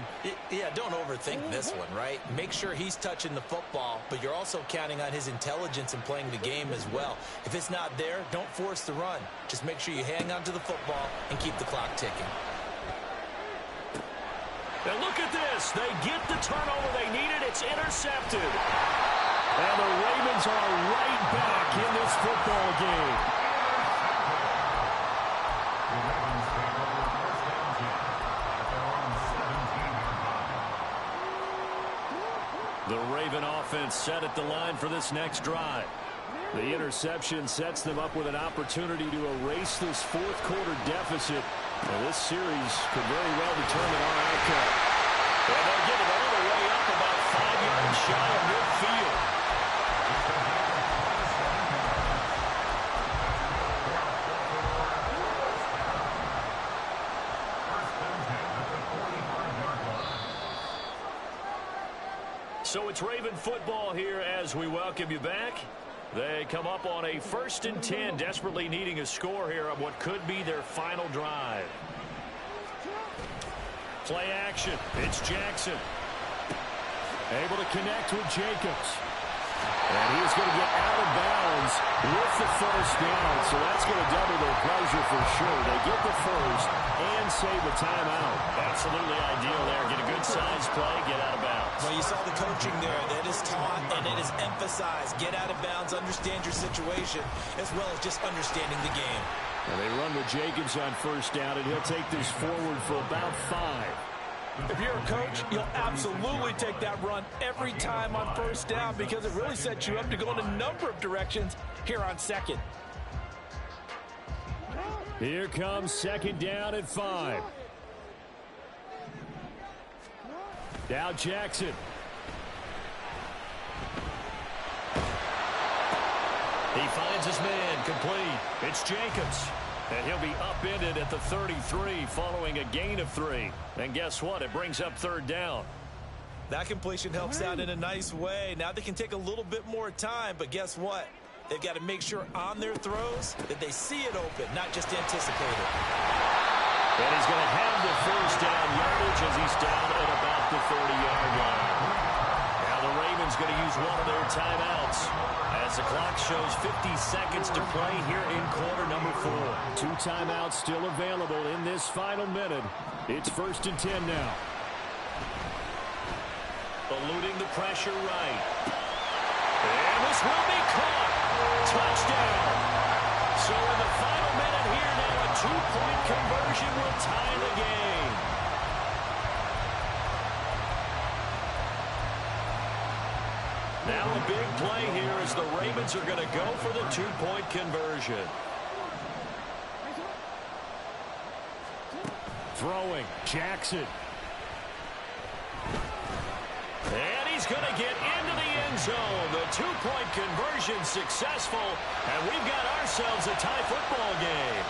Yeah, don't overthink this one, right? Make sure he's touching the football, but you're also counting on his intelligence in playing the game as well. If it's not there, don't force the run. Just make sure you hang on to the football and keep the clock ticking. And look at this. They get the turnover they needed. It's intercepted. And the Ravens are right back in this football game. The Raven offense set at the line for this next drive. The interception sets them up with an opportunity to erase this fourth quarter deficit. And this series could very well determine our outcome. And they'll get it all the way up about 5 yards shy of midfield. So it's Raven football here as we welcome you back. They come up on a 1st and 10, desperately needing a score here on what could be their final drive. Play action. It's Jackson. Able to connect with Jacobs. And he's going to get out of bounds with the first down, so that's going to double their pleasure for sure. They get the first and save a timeout. Absolutely ideal there. Get a good size play, get out of bounds. Well, you saw the coaching there. That is taught and it is emphasized. Get out of bounds, understand your situation, as well as just understanding the game. And they run with Jacobs on first down, and he'll take this forward for about 5. If you're a coach, you'll absolutely take that run every time on first down because it really sets you up to go in a number of directions here on second. Here comes second down at 5. Now Jackson. He finds his man, complete. It's Jacobs. And he'll be upended at the 33 following a gain of 3. And guess what? It brings up third down. That completion helps out in a nice way. Now they can take a little bit more time, but guess what? They've got to make sure on their throws that they see it open, not just anticipate it. And he's going to have the first down yardage as he's down at about the 30-yard line. Now the Ravens going to use one of their timeouts as the clock shows 50 seconds to play here in quarter number 4. 2 timeouts still available in this final minute. It's 1st and 10 now. Eluding the pressure right. And this will be caught. Touchdown. So in the final minute here now, a 2-point conversion will tie the game. Now a big play here as the Ravens are going to go for the 2-point conversion. Throwing, Jackson. And he's going to get into the end zone. The 2-point conversion successful, and we've got ourselves a tie football game.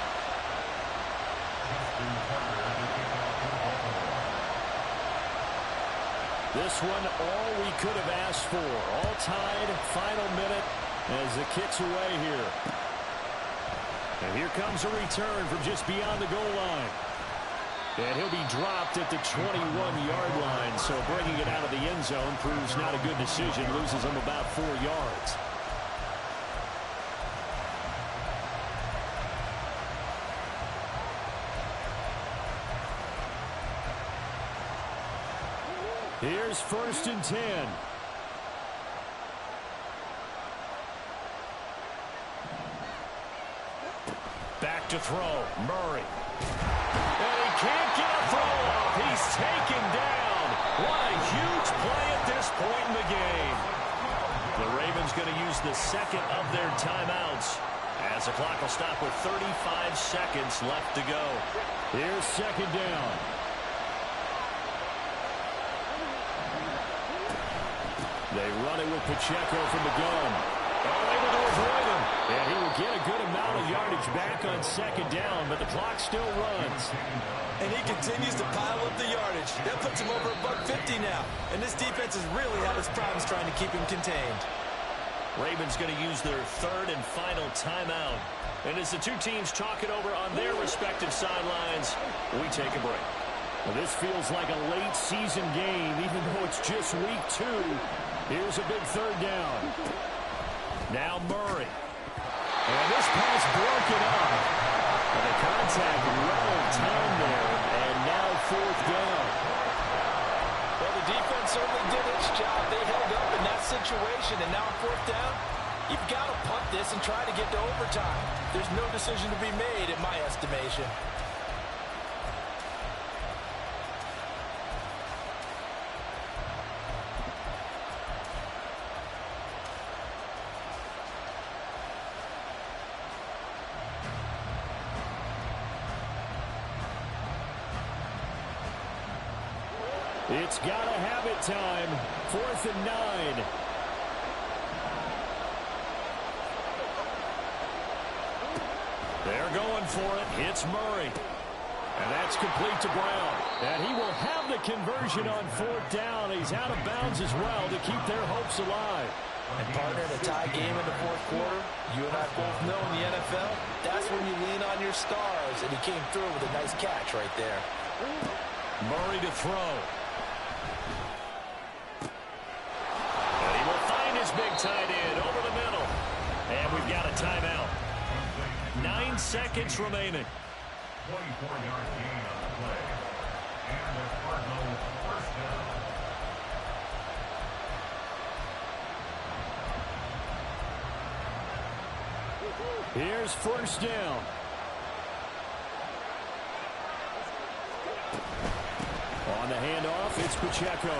This one all we could have asked for. All tied, final minute as the kick's away here. And here comes a return from just beyond the goal line. And he'll be dropped at the 21-yard line, so bringing it out of the end zone proves not a good decision, loses him about 4 yards. Here's 1st and 10. Back to throw, Murray. And he can't get a throw off. He's taken down. What a huge play at this point in the game. The Ravens going to use the second of their timeouts as the clock will stop with 35 seconds left to go. Here's second down. They run it with Pacheco from the gun. Able to avoid him. And he will get a good amount of yardage back on second down, but the clock still runs. And he continues to pile up the yardage. That puts him over $150 now. And this defense has really had its problems trying to keep him contained. Ravens going to use their third and final timeout. And as the two teams talk it over on their respective sidelines, we take a break. Well, this feels like a late season game, even though it's just week 2. Here's a big third down. Now Murray. And this pass broken up. And the contact well in time there. And now 4th down. Well, the defense certainly did its job. They held up in that situation. And now on 4th down, you've got to punt this and try to get to overtime. There's no decision to be made in my estimation. It's got to have it time. 4th and 9. They're going for it. It's Murray. And that's complete to Brown. And he will have the conversion on 4th down. He's out of bounds as well to keep their hopes alive. And partner, in a tie game in the 4th quarter, you and I both know in the NFL, that's when you lean on your stars. And he came through with a nice catch right there. Murray to throw. And he will find his big tight 9 seconds remaining. 24-yard gain on the play. And the Cardinals first down. Here's first down. On the handoff, it's Pacheco.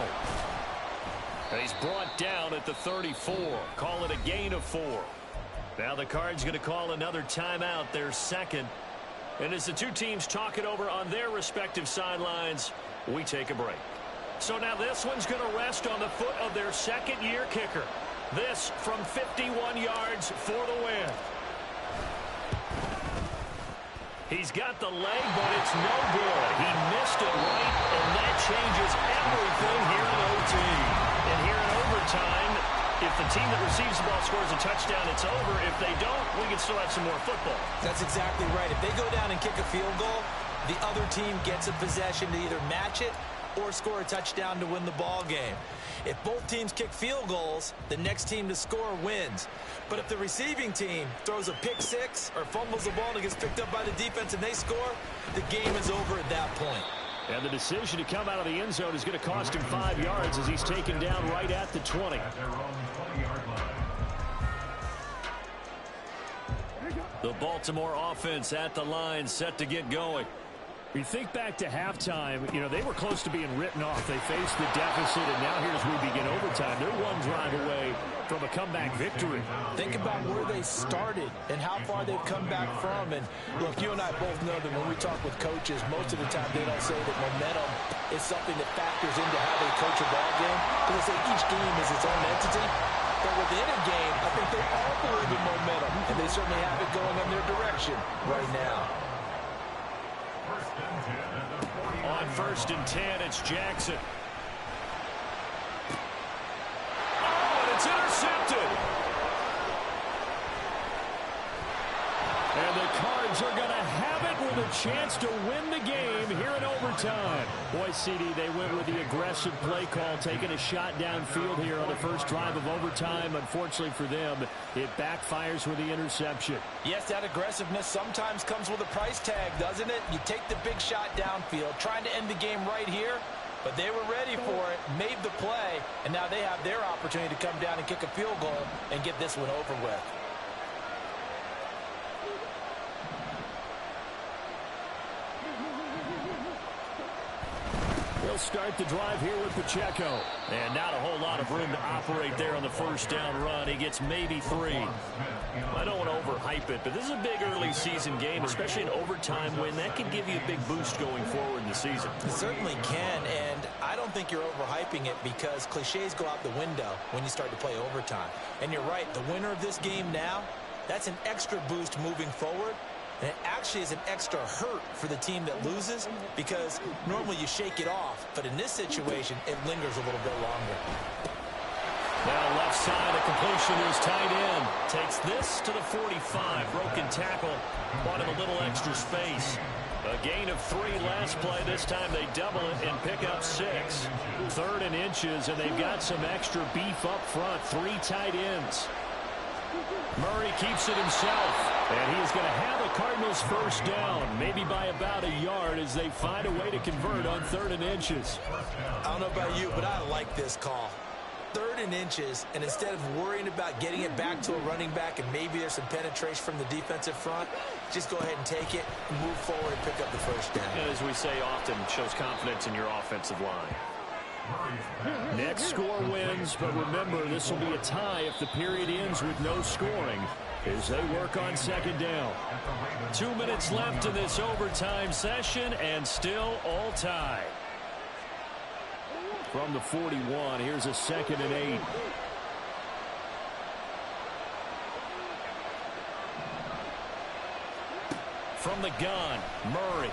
And he's brought down at the 34. Call it a gain of 4. Now the Cards going to call another timeout, their second. And as the two teams talk it over on their respective sidelines, we take a break. So now this one's going to rest on the foot of their second-year kicker. This from 51 yards for the win. He's got the leg, but it's no good. He missed it right, and that changes everything here in OT. And here in overtime, if the team that receives the ball scores a touchdown, it's over. If they don't, we can still have some more football. That's exactly right. If they go down and kick a field goal, the other team gets a possession to either match it or score a touchdown to win the ball game. If both teams kick field goals, the next team to score wins. But if the receiving team throws a pick six or fumbles the ball and it gets picked up by the defense and they score, the game is over at that point. And the decision to come out of the end zone is going to cost him 5 yards as he's taken down right at the 20. At their own 20-yard line. The Baltimore offense at the line, set to get going. You think back to halftime, you know, they were close to being written off. They faced the deficit, and now here's we begin overtime. They're one drive away from a comeback victory. Think about where they started and how far they've come back from. And, look, you and I both know that when we talk with coaches, most of the time they don't say that momentum is something that factors into how they coach a ball game. Because they say each game is its own entity. But within a game, I think they all believe in momentum, and they certainly have it going in their direction right now. On 1st and 10, it's Jackson. Oh, and it's intercepted. And the Cards are going to have it with a chance to win the game here in overtime. Boy, CD, they went with the aggressive play call, taking a shot downfield here on the first drive of overtime. Unfortunately for them, it backfires with the interception. Yes, that aggressiveness sometimes comes with a price tag, doesn't it? You take the big shot downfield, trying to end the game right here, but they were ready for it, made the play, and now they have their opportunity to come down and kick a field goal and get this one over with. They'll start the drive here with Pacheco. And not a whole lot of room to operate there on the first down run. He gets maybe 3. I don't want to overhype it, but this is a big early season game, especially an overtime win. That can give you a big boost going forward in the season. It certainly can, and I don't think you're overhyping it because cliches go out the window when you start to play overtime. And you're right, the winner of this game now, that's an extra boost moving forward. And it actually is an extra hurt for the team that loses because normally you shake it off. But in this situation, it lingers a little bit longer. Now left side, a completion to his tight end. Takes this to the 45. Broken tackle. Bought him a little extra space. A gain of 3 last play. This time they double it and pick up 6. 3rd and inches, and they've got some extra beef up front. 3 tight ends. Murray keeps it himself. And he is going to have the Cardinals first down, maybe by about a yard as they find a way to convert on 3rd and inches. I don't know about you, but I like this call. 3rd and inches, and instead of worrying about getting it back to a running back and maybe there's some penetration from the defensive front, just go ahead and take it, move forward, and pick up the first down. And as we say often, shows confidence in your offensive line. Next score wins, but remember, this will be a tie if the period ends with no scoring as they work on 2nd down. 2 minutes left in this overtime session, and still all tied. From the 41, here's a 2nd and 8. From the gun, Murray.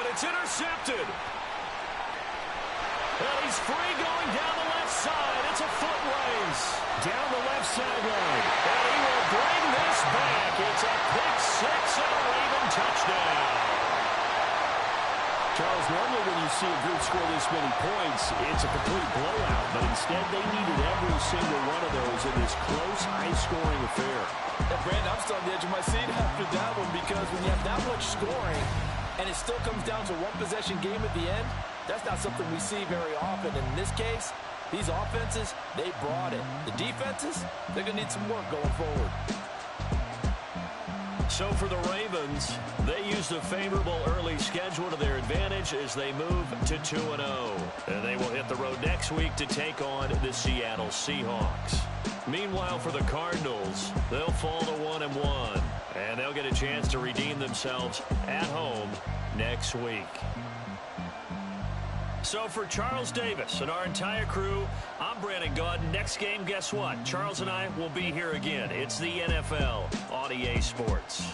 It's intercepted. Well, he's free going down the left side. It's a foot race. Down the left sideline. And he will bring this back. It's a pick 6 and a Raven touchdown. Charles, normally when you see a group score this many points, it's a complete blowout. But instead, they needed every single one of those in this close, high-scoring affair. And Brandon, I'm still on the edge of my seat after that one because when you have that much scoring and it still comes down to one-possession game at the end, that's not something we see very often. And in this case, these offenses, they brought it. The defenses, they're going to need some work going forward. So for the Ravens, they used a favorable early schedule to their advantage as they move to 2-0. And they will hit the road next week to take on the Seattle Seahawks. Meanwhile, for the Cardinals, they'll fall to 1-1. And they'll get a chance to redeem themselves at home next week. So for Charles Davis and our entire crew, I'm Brandon Gaudin. Next game, guess what? Charles and I will be here again. It's the NFL on EA Sports.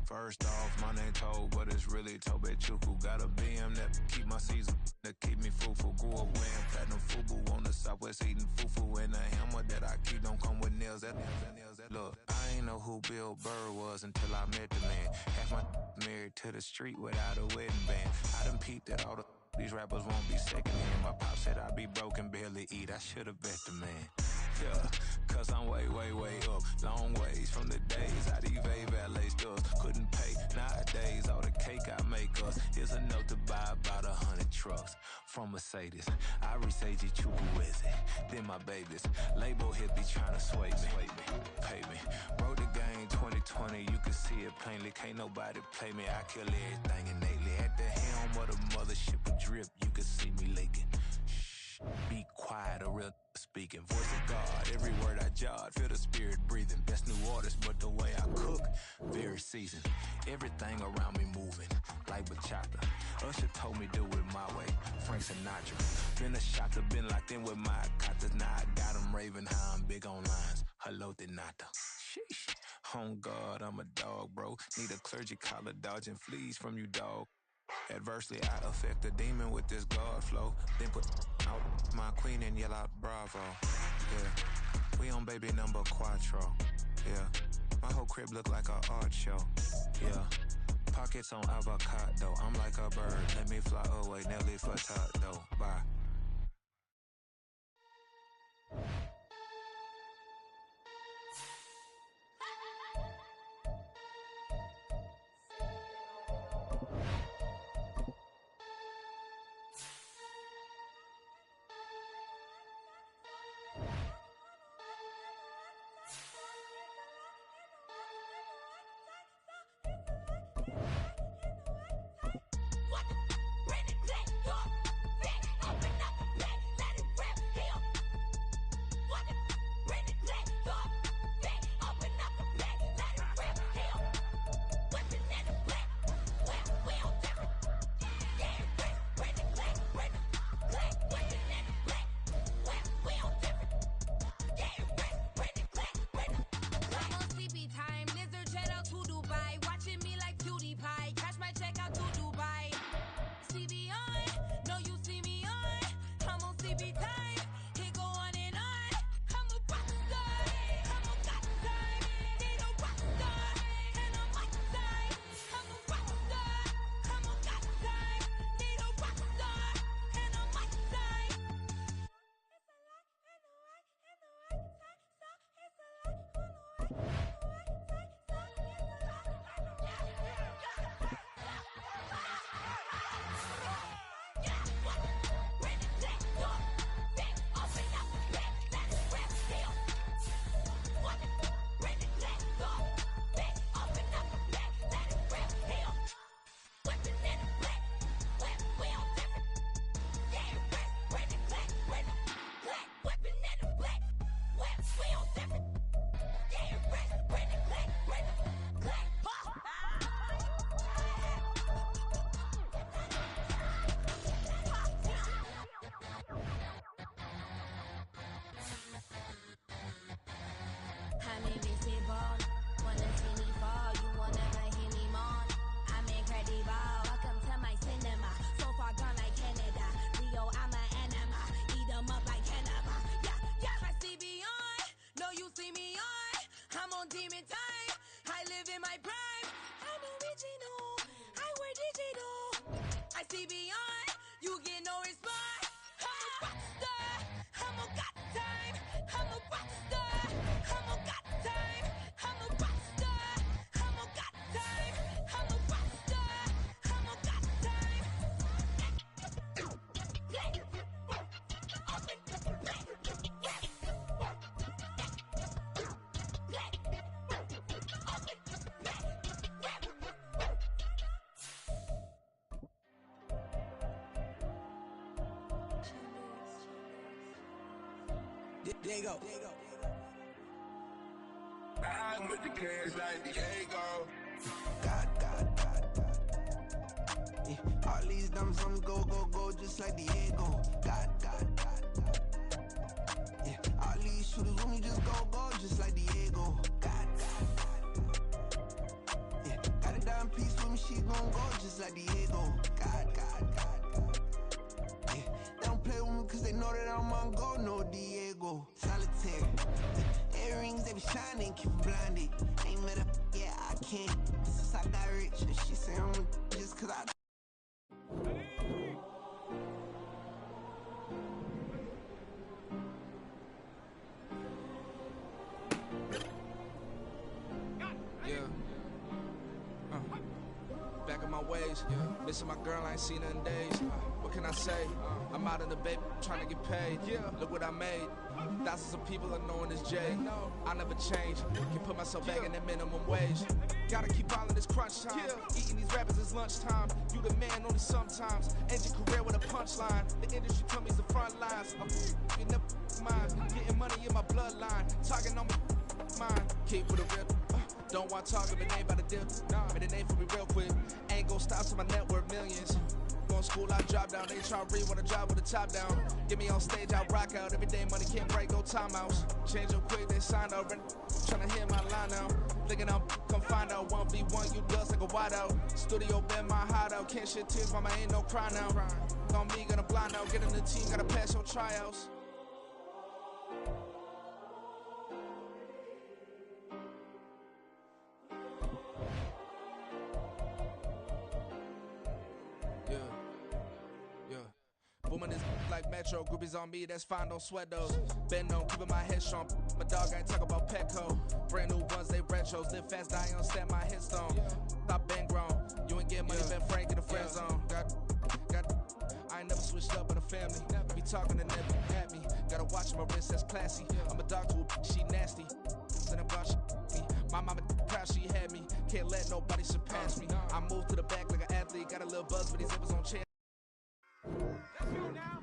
First off, my name Toad, but it's really Tobe Chuku. Got a BM that keep my season, that keep me fruitful. Grew up wearing platinum FUBU on the southwest eating fufu. And the hammer that I keep don't come with nails. Look, I ain't know who Bill Burr was until I met the man. Half my married to the street without a wedding band. I done peeped at all these rappers won't be second hand. My pop said I'd be broken, barely eat. I should've bet the man. Yeah, cause I'm way, way, way up. Long ways from the days I these valet stores couldn't pay. Nowadays, all the cake I make us is enough to buy about 100 trucks from Mercedes. I resage Chukwueze, then my babies. Label hit be trying to sway me, pay me. Wrote the game 2020, you can see it plainly. Can't nobody play me, I kill everything innately. At the helm of the mothership of drip, you can see me leaking. Shh, be quiet, a real speaking. Voice of God, every word I jot, feel the spirit breathing. Best new artist, but the way I cook, very seasoned. Everything around me moving, like bachata. Usher told me do it my way, Frank Sinatra. Been a shotter, been locked in with my katas. Now I got them raving how I'm big on lines. Hello, Denata. Sheesh. On God, I'm a dog, bro. Need a clergy collar, dodging fleas from you, dog. Adversely, I affect the demon with this God flow. Then put out my queen and yell out bravo. Yeah, we on baby number quattro. Yeah, my whole crib look like a art show. Yeah, pockets on avocado. I'm like a bird. Let me fly away, Nelly Furtado. Bye. demon time. I live in my prime. I'm original. I wear digital. I see beyond. You get no response. I'm a rock star. I'm a got time. I'm a rock star. I'm a got time. I'm a rock star. I'm a got time. I'm a rock star. I'm a got time. Diego. I'm with the kids like Diego. God. Yeah. All these dumb songs go, just like Diego. God. Yeah. All these shooters with me just go, just like Diego. God. Yeah. Got a dime piece with me, she gon' go just like Diego. God. Yeah. They don't play with me cause they know that I'm on go, no Diego. Solitaire. Earrings, they be shining, keep blinded. Ain't met up, yeah, I can't. Since I got rich, and she say I'm just cause I. Back in my ways, missing my girl, I ain't seen her in days. What can I say? I'm out in the baby, trying to get paid. Look what I made. Thousands of people are knowing this Jay. I never change. Can put myself back in that minimum wage. Gotta keep all of this crunch time. Eating these rappers is lunchtime. You the man only sometimes. End your career with a punchline. The industry told me it's the front lines. I'm in the mind. Getting money in my bloodline. Talking on my mind. Keep with a real. Don't want to talk if it ain't about a deal. But it ain't for me real quick. Ain't gon' stop so my net worth millions. Going school, I drop down. They try to read when I drive with the top down. Get me on stage, I rock out. Every day money can't break, no timeouts. Change up quick, they signed up. Tryna hear my line now. Thinking I'm come find out 1v1, you dust like a wideout. Studio been my hideout. Can't shed tears, mama ain't no cry now. On me, gonna blind out. Get in the team, gotta pass your tryouts. Booming this like Metro, groupies on me, that's fine, don't sweat those. Bend on, keeping my head strong. My dog ain't talk about Petco. Brand new ones, they retros. Live fast, die on, stand my headstone. Stop been grown. You ain't get money, been frank in the friend zone. Got. I ain't never switched up with a family. Be talking to never at me. Gotta watch my wrist, that's classy. I'm a dog to a she nasty. Then I'm gone, she me. My mama proud she had me. Can't let nobody surpass me. I move to the back like an athlete. Got a little buzz for these zippers on chair. Let's go now.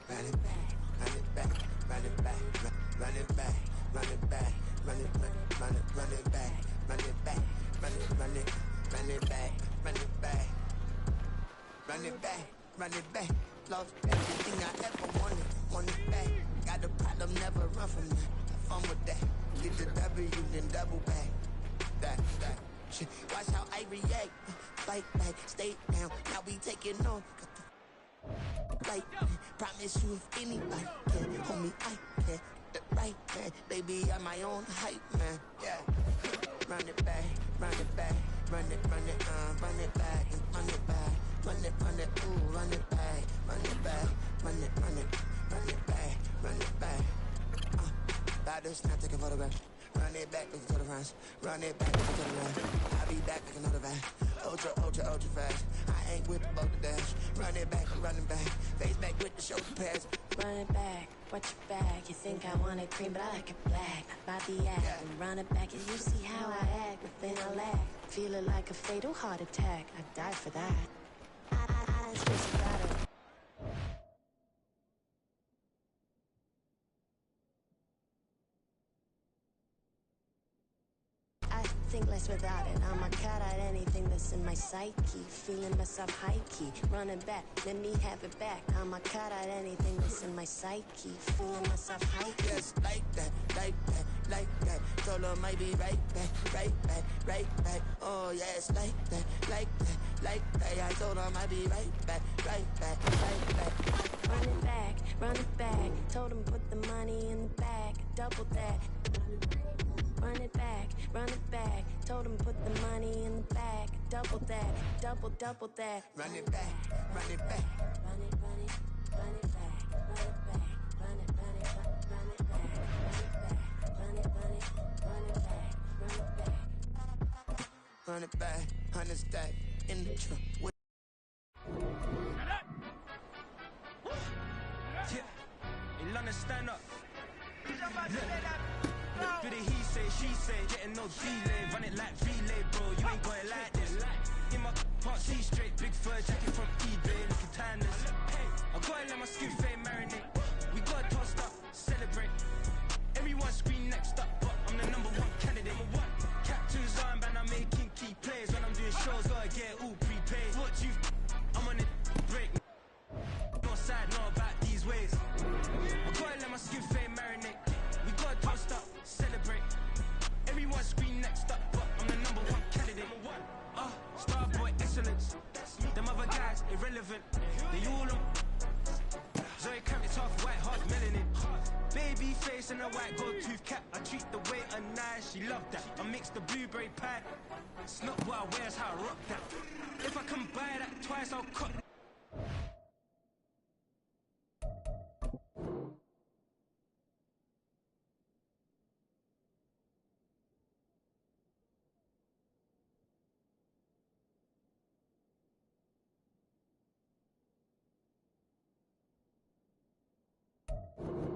Run it back, run it back, run it back, run it back, run it back, run it back, run it back, run it back, run it back, run it back, run it back, run it back. Lost everything I ever want it back. Got a problem, never run from that. Have fun with that. Get the W, then double back. That. Shit. Watch how I react. Fight back, stay down. Now we taking on. Like, promise you if anybody can hold me, I can. The right man, baby, I'm my own hype man. Yeah. Run it back, run it back, run it back, run it back, run it back, ooh, run it back, run it back, run it back, run it back. Baddest, now take a photograph. Run it back, looking to the front. Run it back, looking to the left. I'll be back, like another van. Ultra fast. I ain't with about the dash. Run it back, I'm running back. Face back with the shoulder pads. Run it back, watch your back. You think I want it cream, but I like it black. Not by the act. And run it back, and you see how I act. Within I lack. Feel it like a fatal heart attack. I'd die for that. I just gotta. think less without it. I'm a cat at anything that's in my psyche. Feeling myself high-key, running back, let me have it back. I'm a cat at anything that's in my psyche. Feeling myself high-key. Yes, like that, like that, like that. Told her might be right back, right back, right back. Oh yes, like that, like that, like that. I told her might be right back, right back, right back. Run it back, run it back. Told him put the money in the bag, double that. Run it back, run it back. Told him put the money in the bag, double that, double that. Run it back, run it back. Run it, run it, run it back, run it back, run it, run it, run it back, run it back, run it, run it, run it back, run it back. Run it back, 100 stack in the trunk. In London, stand up. Do the he say, she say, getting no delay. Run it like relay, bro. You ain't got it like this. In my can't see straight, big fur jacket from eBay, looking timeless. I gotta let my skin fade marinate. We gotta toast up, celebrate. Everyone scream next up, but I'm the #1 candidate. Captain's armband, I'm making key plays. When I'm doing shows, gotta get all prepaid. What you, I'm on it, break. No side, know about these ways. I gotta let my skin fade marinate. We gotta toast up, celebrate. Everyone scream next up, but I'm the #1 candidate. Starboy excellence. Them other guys irrelevant. They all on. Zoe carrots off white heart melanin. Baby face and a white gold tooth cap. I treat the waiter nice, she love that. I mix the blueberry pie. It's not what I wear, it's how I rock that. If I can buy that twice, I'll cut.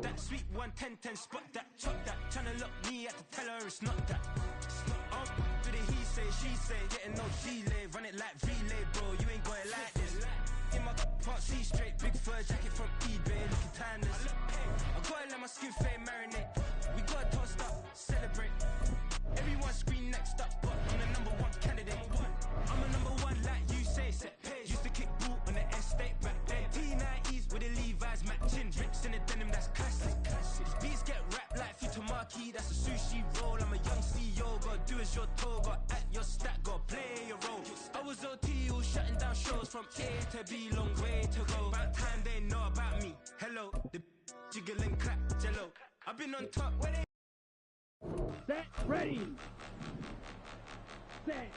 That sweet 110 spot that, chop that. Tryna lock me at the tell her it's not that. Do the he say, she say, getting no delay. Run it like relay, bro. You ain't got it like this. In my can't see straight, big fur jacket from eBay, looking timeless. I gotta let my skin fade marinate. We gotta toast up, celebrate. Everyone scream next up, but I'm the #1 candidate. I'm a #1 like you say, set page. Used to kick ball on the estate back then. T90s with the Levi's matching. Rips in the denim, that's classic. These beats get wrapped like Futamaki, that's a sushi roll. I'm a young CEO, gotta do as you're told. Gotta act your stat, gotta play your role. I was OT, all shutting down shows from A to B, long way to go. About time they know about me. Hello, the jiggle and clap, jello. I've been on top, where they Set, ready. Set.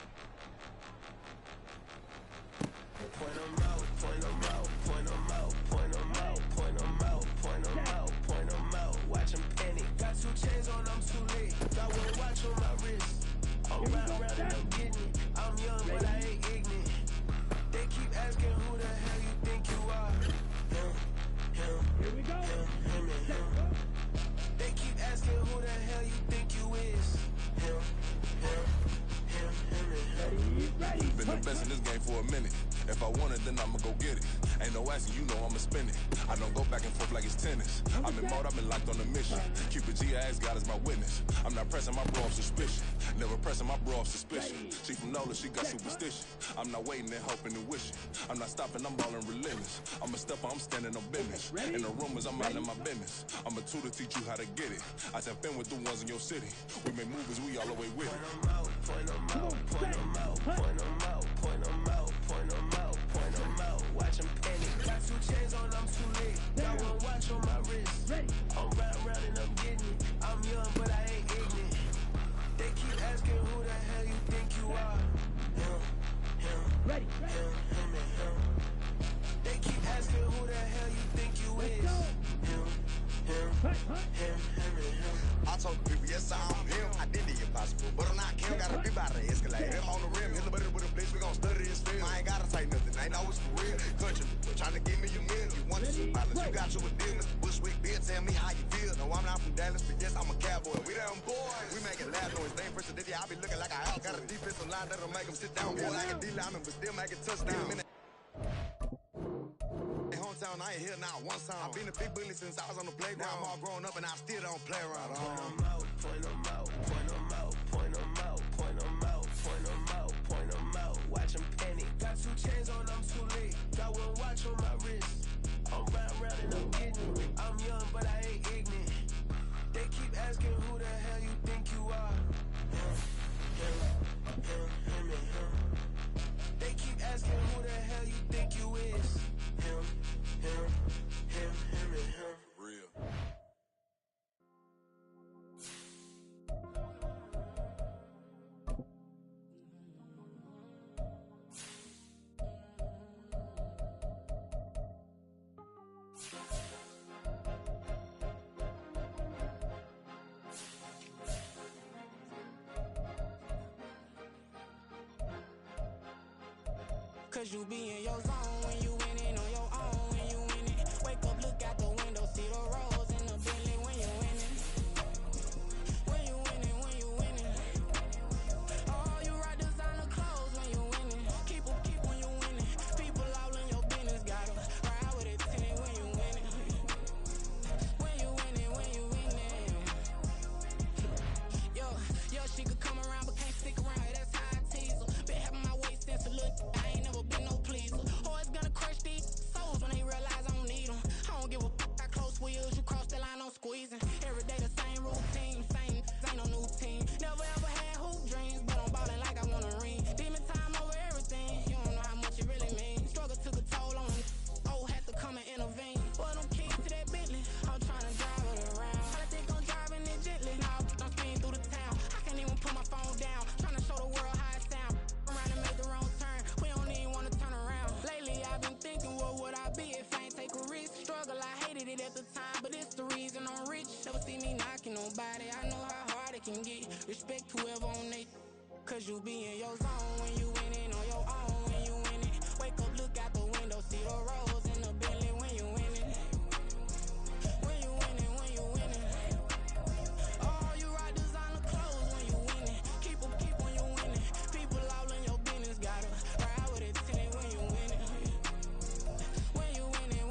point them out, point them out, point them out, point them out, point them out, point them out, point them out. Watch them panic. Got 2 chains on, I'm too late. Got 1 watch on my wrist. I'm round and I'm getting it. I'm young, but I ain't ignorant. They keep asking who the hell you think you are. Him. Here we go. Him and him. They keep asking who the hell you think you is. Him and him. Ready. Been the best in this game for a minute. If I want it, then I'ma go get it. Ain't no asking, you know I'ma spin it. I don't go back and forth like it's tennis. I'm in mode, I've been locked on a mission. Cupid G, I ask God as my witness. I'm not pressing my bro off suspicion. Never pressing my bro off suspicion. She from Nola, she got superstition. I'm not waiting and hoping and wishing. I'm not stopping, I'm balling relentless. I'm a stepper, I'm standing on business. In the rumors, I'm minding my business. I'm a tutor, teach you how to get it. I tap in with the ones in your city. We make movies, we all the way with it. Point them out, point them out, point them out, point them out, point them out, point them out. Watch them panic. Got 2 chains on, I'm too late. Got 1 watch on my wrist. I'm round and I'm getting it. I'm young, but I ain't ignorant. They keep asking who the hell you think you are. Him and him. They keep asking who the hell you think you is. Him and him. I told the people, yes, I'm him. I did the impossible, but I'm not Kim. Gotta be by the escalator. Him on the rim, hit the butter with a blitz. We gon' study this film. I ain't gotta say nothing. Ain't know it's for real. Country, trying to give me your meal. You want some violence, you got you a deal. Mr. Bushwick, Bill, tell me how you feel. No, I'm not from Dallas, but yes, I'm a cowboy. We them boys. We making loud noise. They ain't fresh to this. I be looking like a house. Got a defensive line that'll make them sit down. Boy, like a D-lineman, but still make it touchdown. Hometown, I ain't here now one time. I've been a big bully since I was on the playground. I'm all grown up and I still don't play around. Point them out, point them out, point them out, point them out, point them out. chains on, I'm too late. Got one watch on my wrist. I'm round and I'm getting it. I'm young, but I ain't ignorant. They keep asking who the hell you think you are. Him, and him. They keep asking who the hell you think you is. Him, and him. Real. Cause you be in your zone when you winning on your own when you winning. Wake up, look out the window, see the rose in the Bentley when you winning. When you winning. Oh, you ride designer clothes when you winning. Keep when you winning. People all in your business, gotta ride with it tinted when you winning. When you winning. Yo, she could come around but can't stick around. That's how I tease her. Been having my waist since a little. I ain't never been no pleaser. Always gonna crush these souls when they realize I don't need them. I don't give a f***. I close wheels, you cross the line, I'm squeezing. Every day the same routine, same, ain't no new team. Never ever had hoop dreams, but I'm ballin' like I want a ring. Demon time over everything, you don't know how much it really means. Struggle took a toll on me, had to come and intervene. Boy, them keys to that Bentley, I'm tryna drive it around. I think I'm driving it gently, now I'm speeding through the town. I can't even put my phone down, tryna show the world how it sound. Around and make the wrong turn, we don't even wanna turn around. Lately I've been thinking, what would I be if I ain't take a risk? Struggle, I hated it at the time, but it's the reason I'm rich. Never see me knocking nobody, I know how hard it can get. Respect whoever on they, cause you be in your zone when you winning on your own when you winning. Wake up, look out the window, see the rose in the Bentley when you winning. When you winning. Oh, you ride designer clothes when you winning. Keep when you winning. People all in your business, gotta ride with it tinted when you winning. When you winning.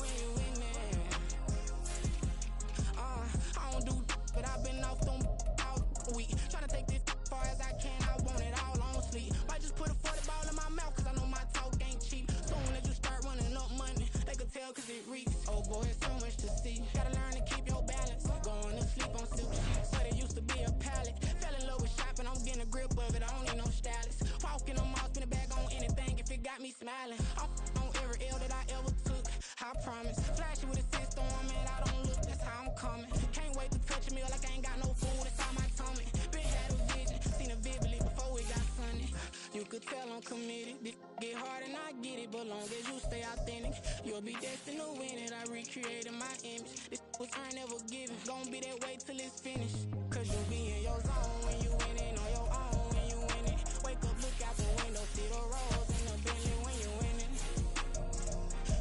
I don't do but I've been off them all week. Tryna take this far as I can, I want it all on sleep. Might just put a 40 ball in my mouth, cause I know my talk ain't cheap. Soon as you start running up money, they could tell cause it reeks. Oh boy, it's so much to see. Gotta learn to keep your balance. Going to sleep on silk sheets, but it used to be a pallet. Fell in love with shopping, I'm getting a grip of it, I don't need no stylist. Walking them off, spin it back on anything if it got me smiling. I'm on every L that I ever took, I promise. Flashing with a system, man, I don't look, that's how I'm coming. Can't wait to touch a meal like I ain't got no food inside my tummy. Been had a vision, seen it vividly before it got sunny. You could tell I'm committed. This get hard and I get it, but long as you stay authentic, you'll be destined to win it. I recreated my image. This was earned, never given. Gonna be that way till it's finished. Cause you be in your zone when you winning on your own when you winning. Wake up, look out the window, see the rose in the Bentley when you winning.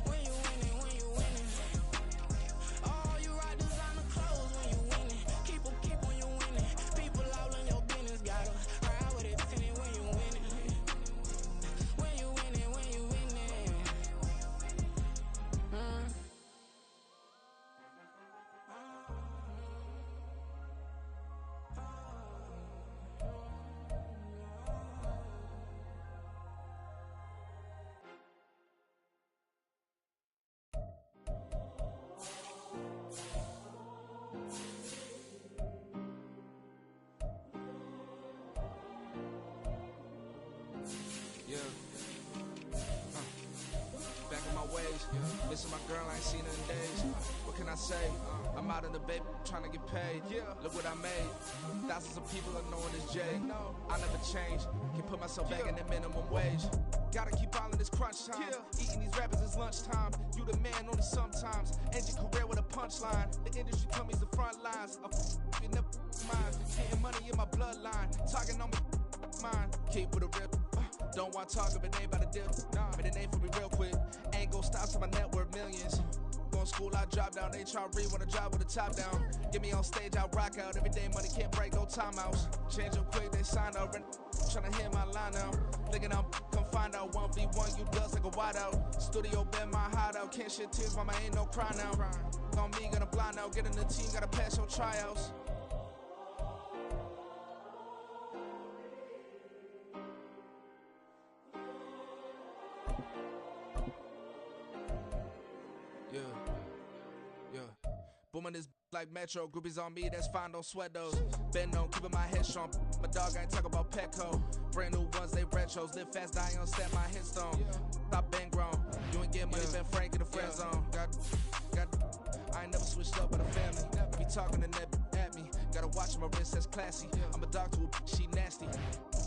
When you winning. Oh, you ride designer clothes when you winning. Keep when you winning. People all in your business, gotta ride with it tinted when you winning. When you winning. Yeah. Back in my ways. Missing my girl, I ain't seen her in days. What can I say? I'm out in the baby, trying to get paid. Look what I made. Thousands of people are knowing this Jay. I never change. Can put myself back in the minimum wage. Gotta keep all in this crunch time. Eating these rappers is lunchtime. You the man only sometimes. End your career with a punchline. The industry companies the front lines. You never mind. Getting money in my bloodline. Talking on me. Mine. Keep with a rip. Don't want to talk if it ain't about the dip. But it ain't for me real quick. Ain't gon' stop till my net worth millions. Going school, I drop down. They try to read when I drop with the top down. Get me on stage, I rock out. Every day money can't break, no timeouts. Change them quick, they sign up. Tryna hear my line now. Thinking I'm come find out 1v1, you dust like a wideout. Studio been my hideout. Can't shed tears, mama ain't no cry now. On me, gonna blind out. Get in the team, gotta pass your tryouts. like Metro, groupies on me, that's fine, don't sweat those. Been on, keeping my head strong. My dog ain't talk about Petco. Brand new ones, they retros. Live fast, die on set, my headstone. Stop bang grown. You ain't getting money, Ben Frank in the friend zone. I ain't never switched up, but a family. Be talking to that at me. Gotta watch my wrist, that's classy. I'm a dog to a she nasty.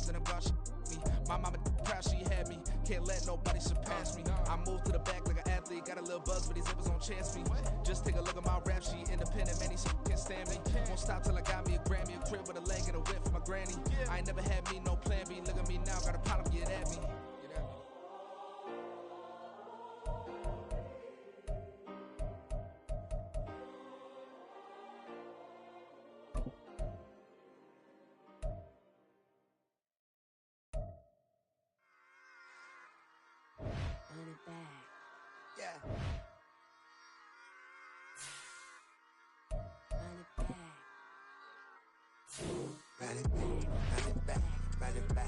Then I'm gone, she me. My mama proud she had me. Can't let nobody surpass me. I move to the back like an athlete. Got a little buzz, but these zippers don't chance me. Just take a look at my rap sheet. Independent, man, these can't stand me. Won't stop till I got me a Grammy, a crib with a leg and a whip for my granny. I ain't never had me no plan B. Look at me now, got a problem, get at me. Run it back. Yeah. Run it back. Run it back, run it back,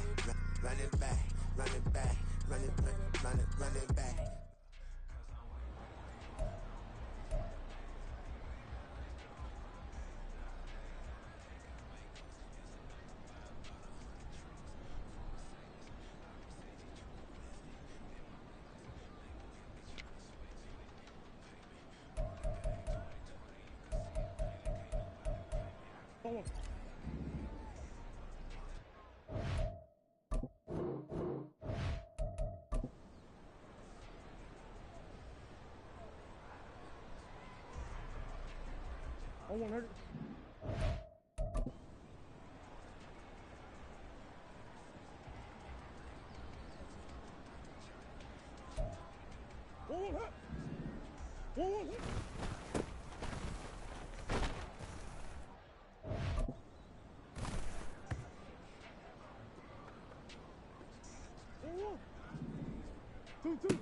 run it back, run it back, run it back, run it back. On 100. One hit. One hit. One. 2-2.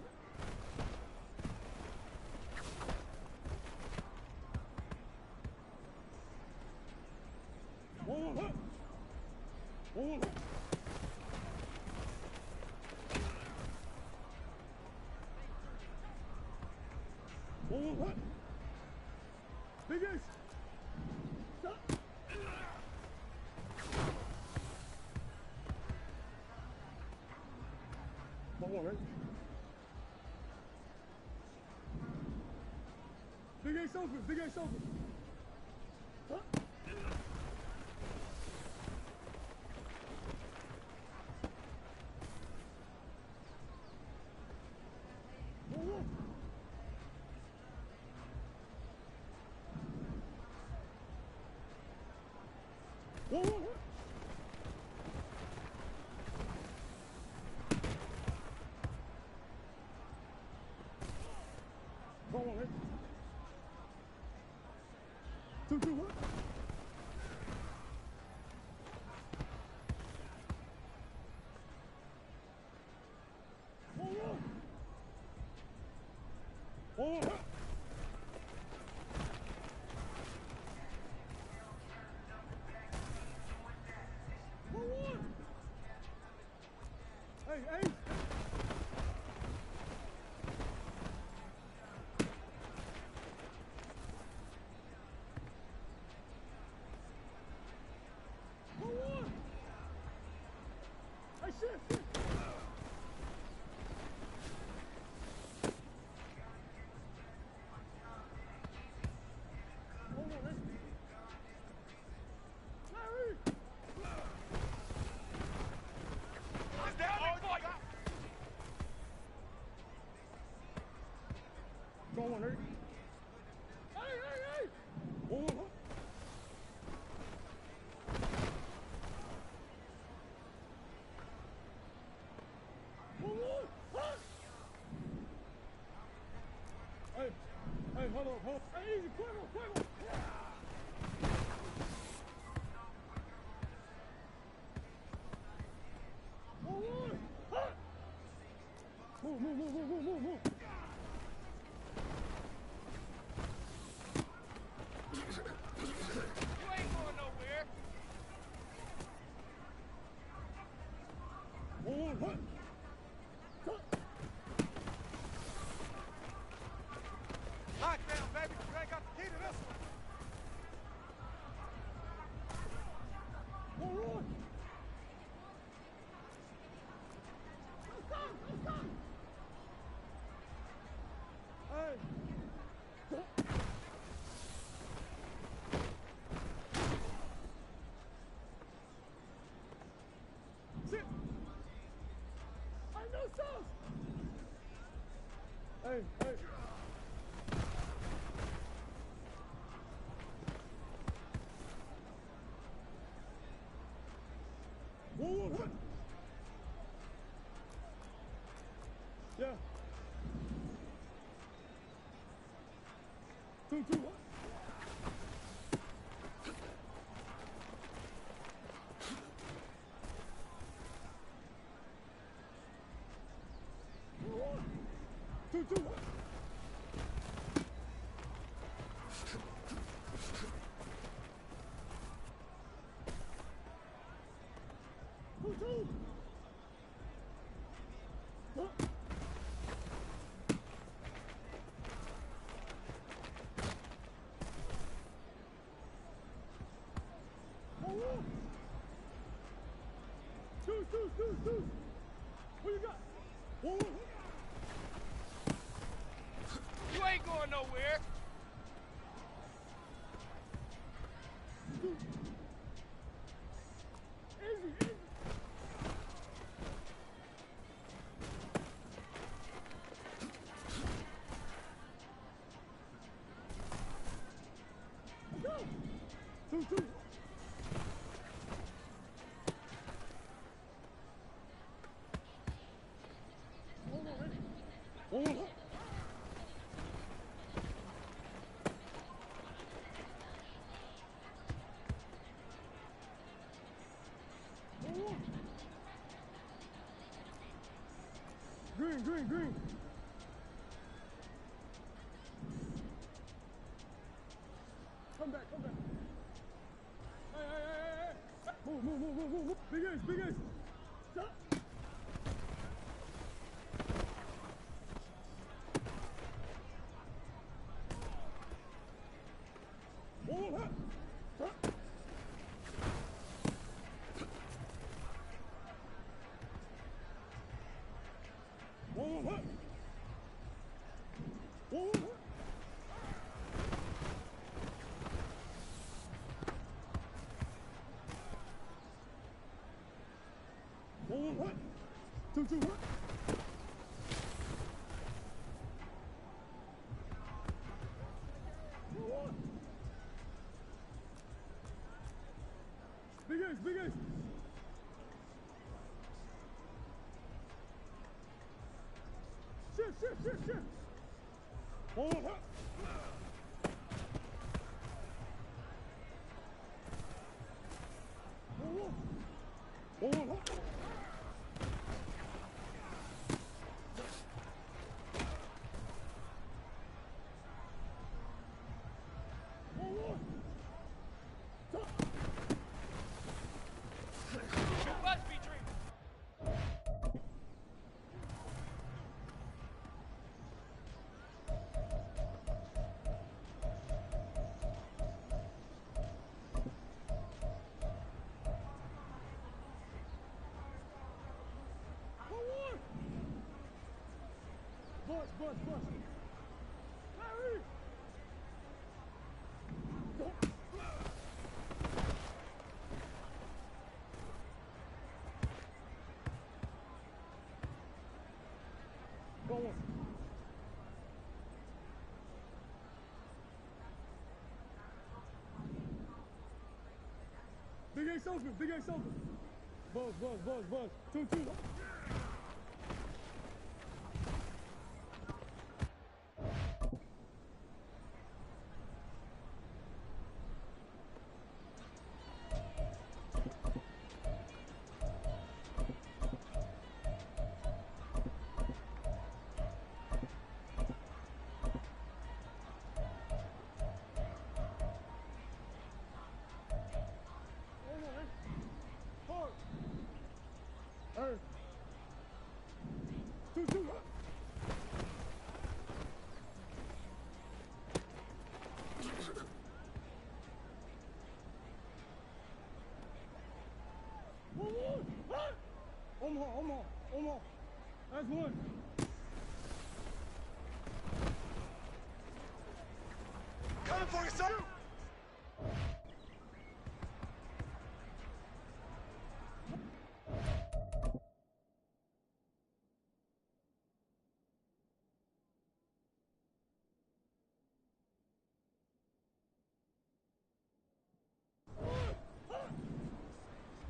One hit. One hit. One hit. Big Ace. Stop. One hit. Big Ace open. Big Ace open. Huh? One. Go on, hit. 2-2, what? One. One. Whoa, whoa, yeah. 2, 2, 1. Two, 2, 1. Two, 2. Two. What you got? Whoa. You ain't going nowhere. Easy. Go. 2, 2. Whoa. Green. Come back. Hey. Move. Big ace. Stop. Whoa. Stop. Whoa. Whoa. 2, 2, 1. Big ace. Shift. Whoa. You must be dreaming. Bus. Harry! Go on. Big ace open. Buzz. 2, 2. Hard. Hey. 2, 2. Omaha. That's one. Coming for you, son.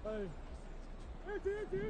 Hey. Hey,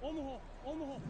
어머. Omaha.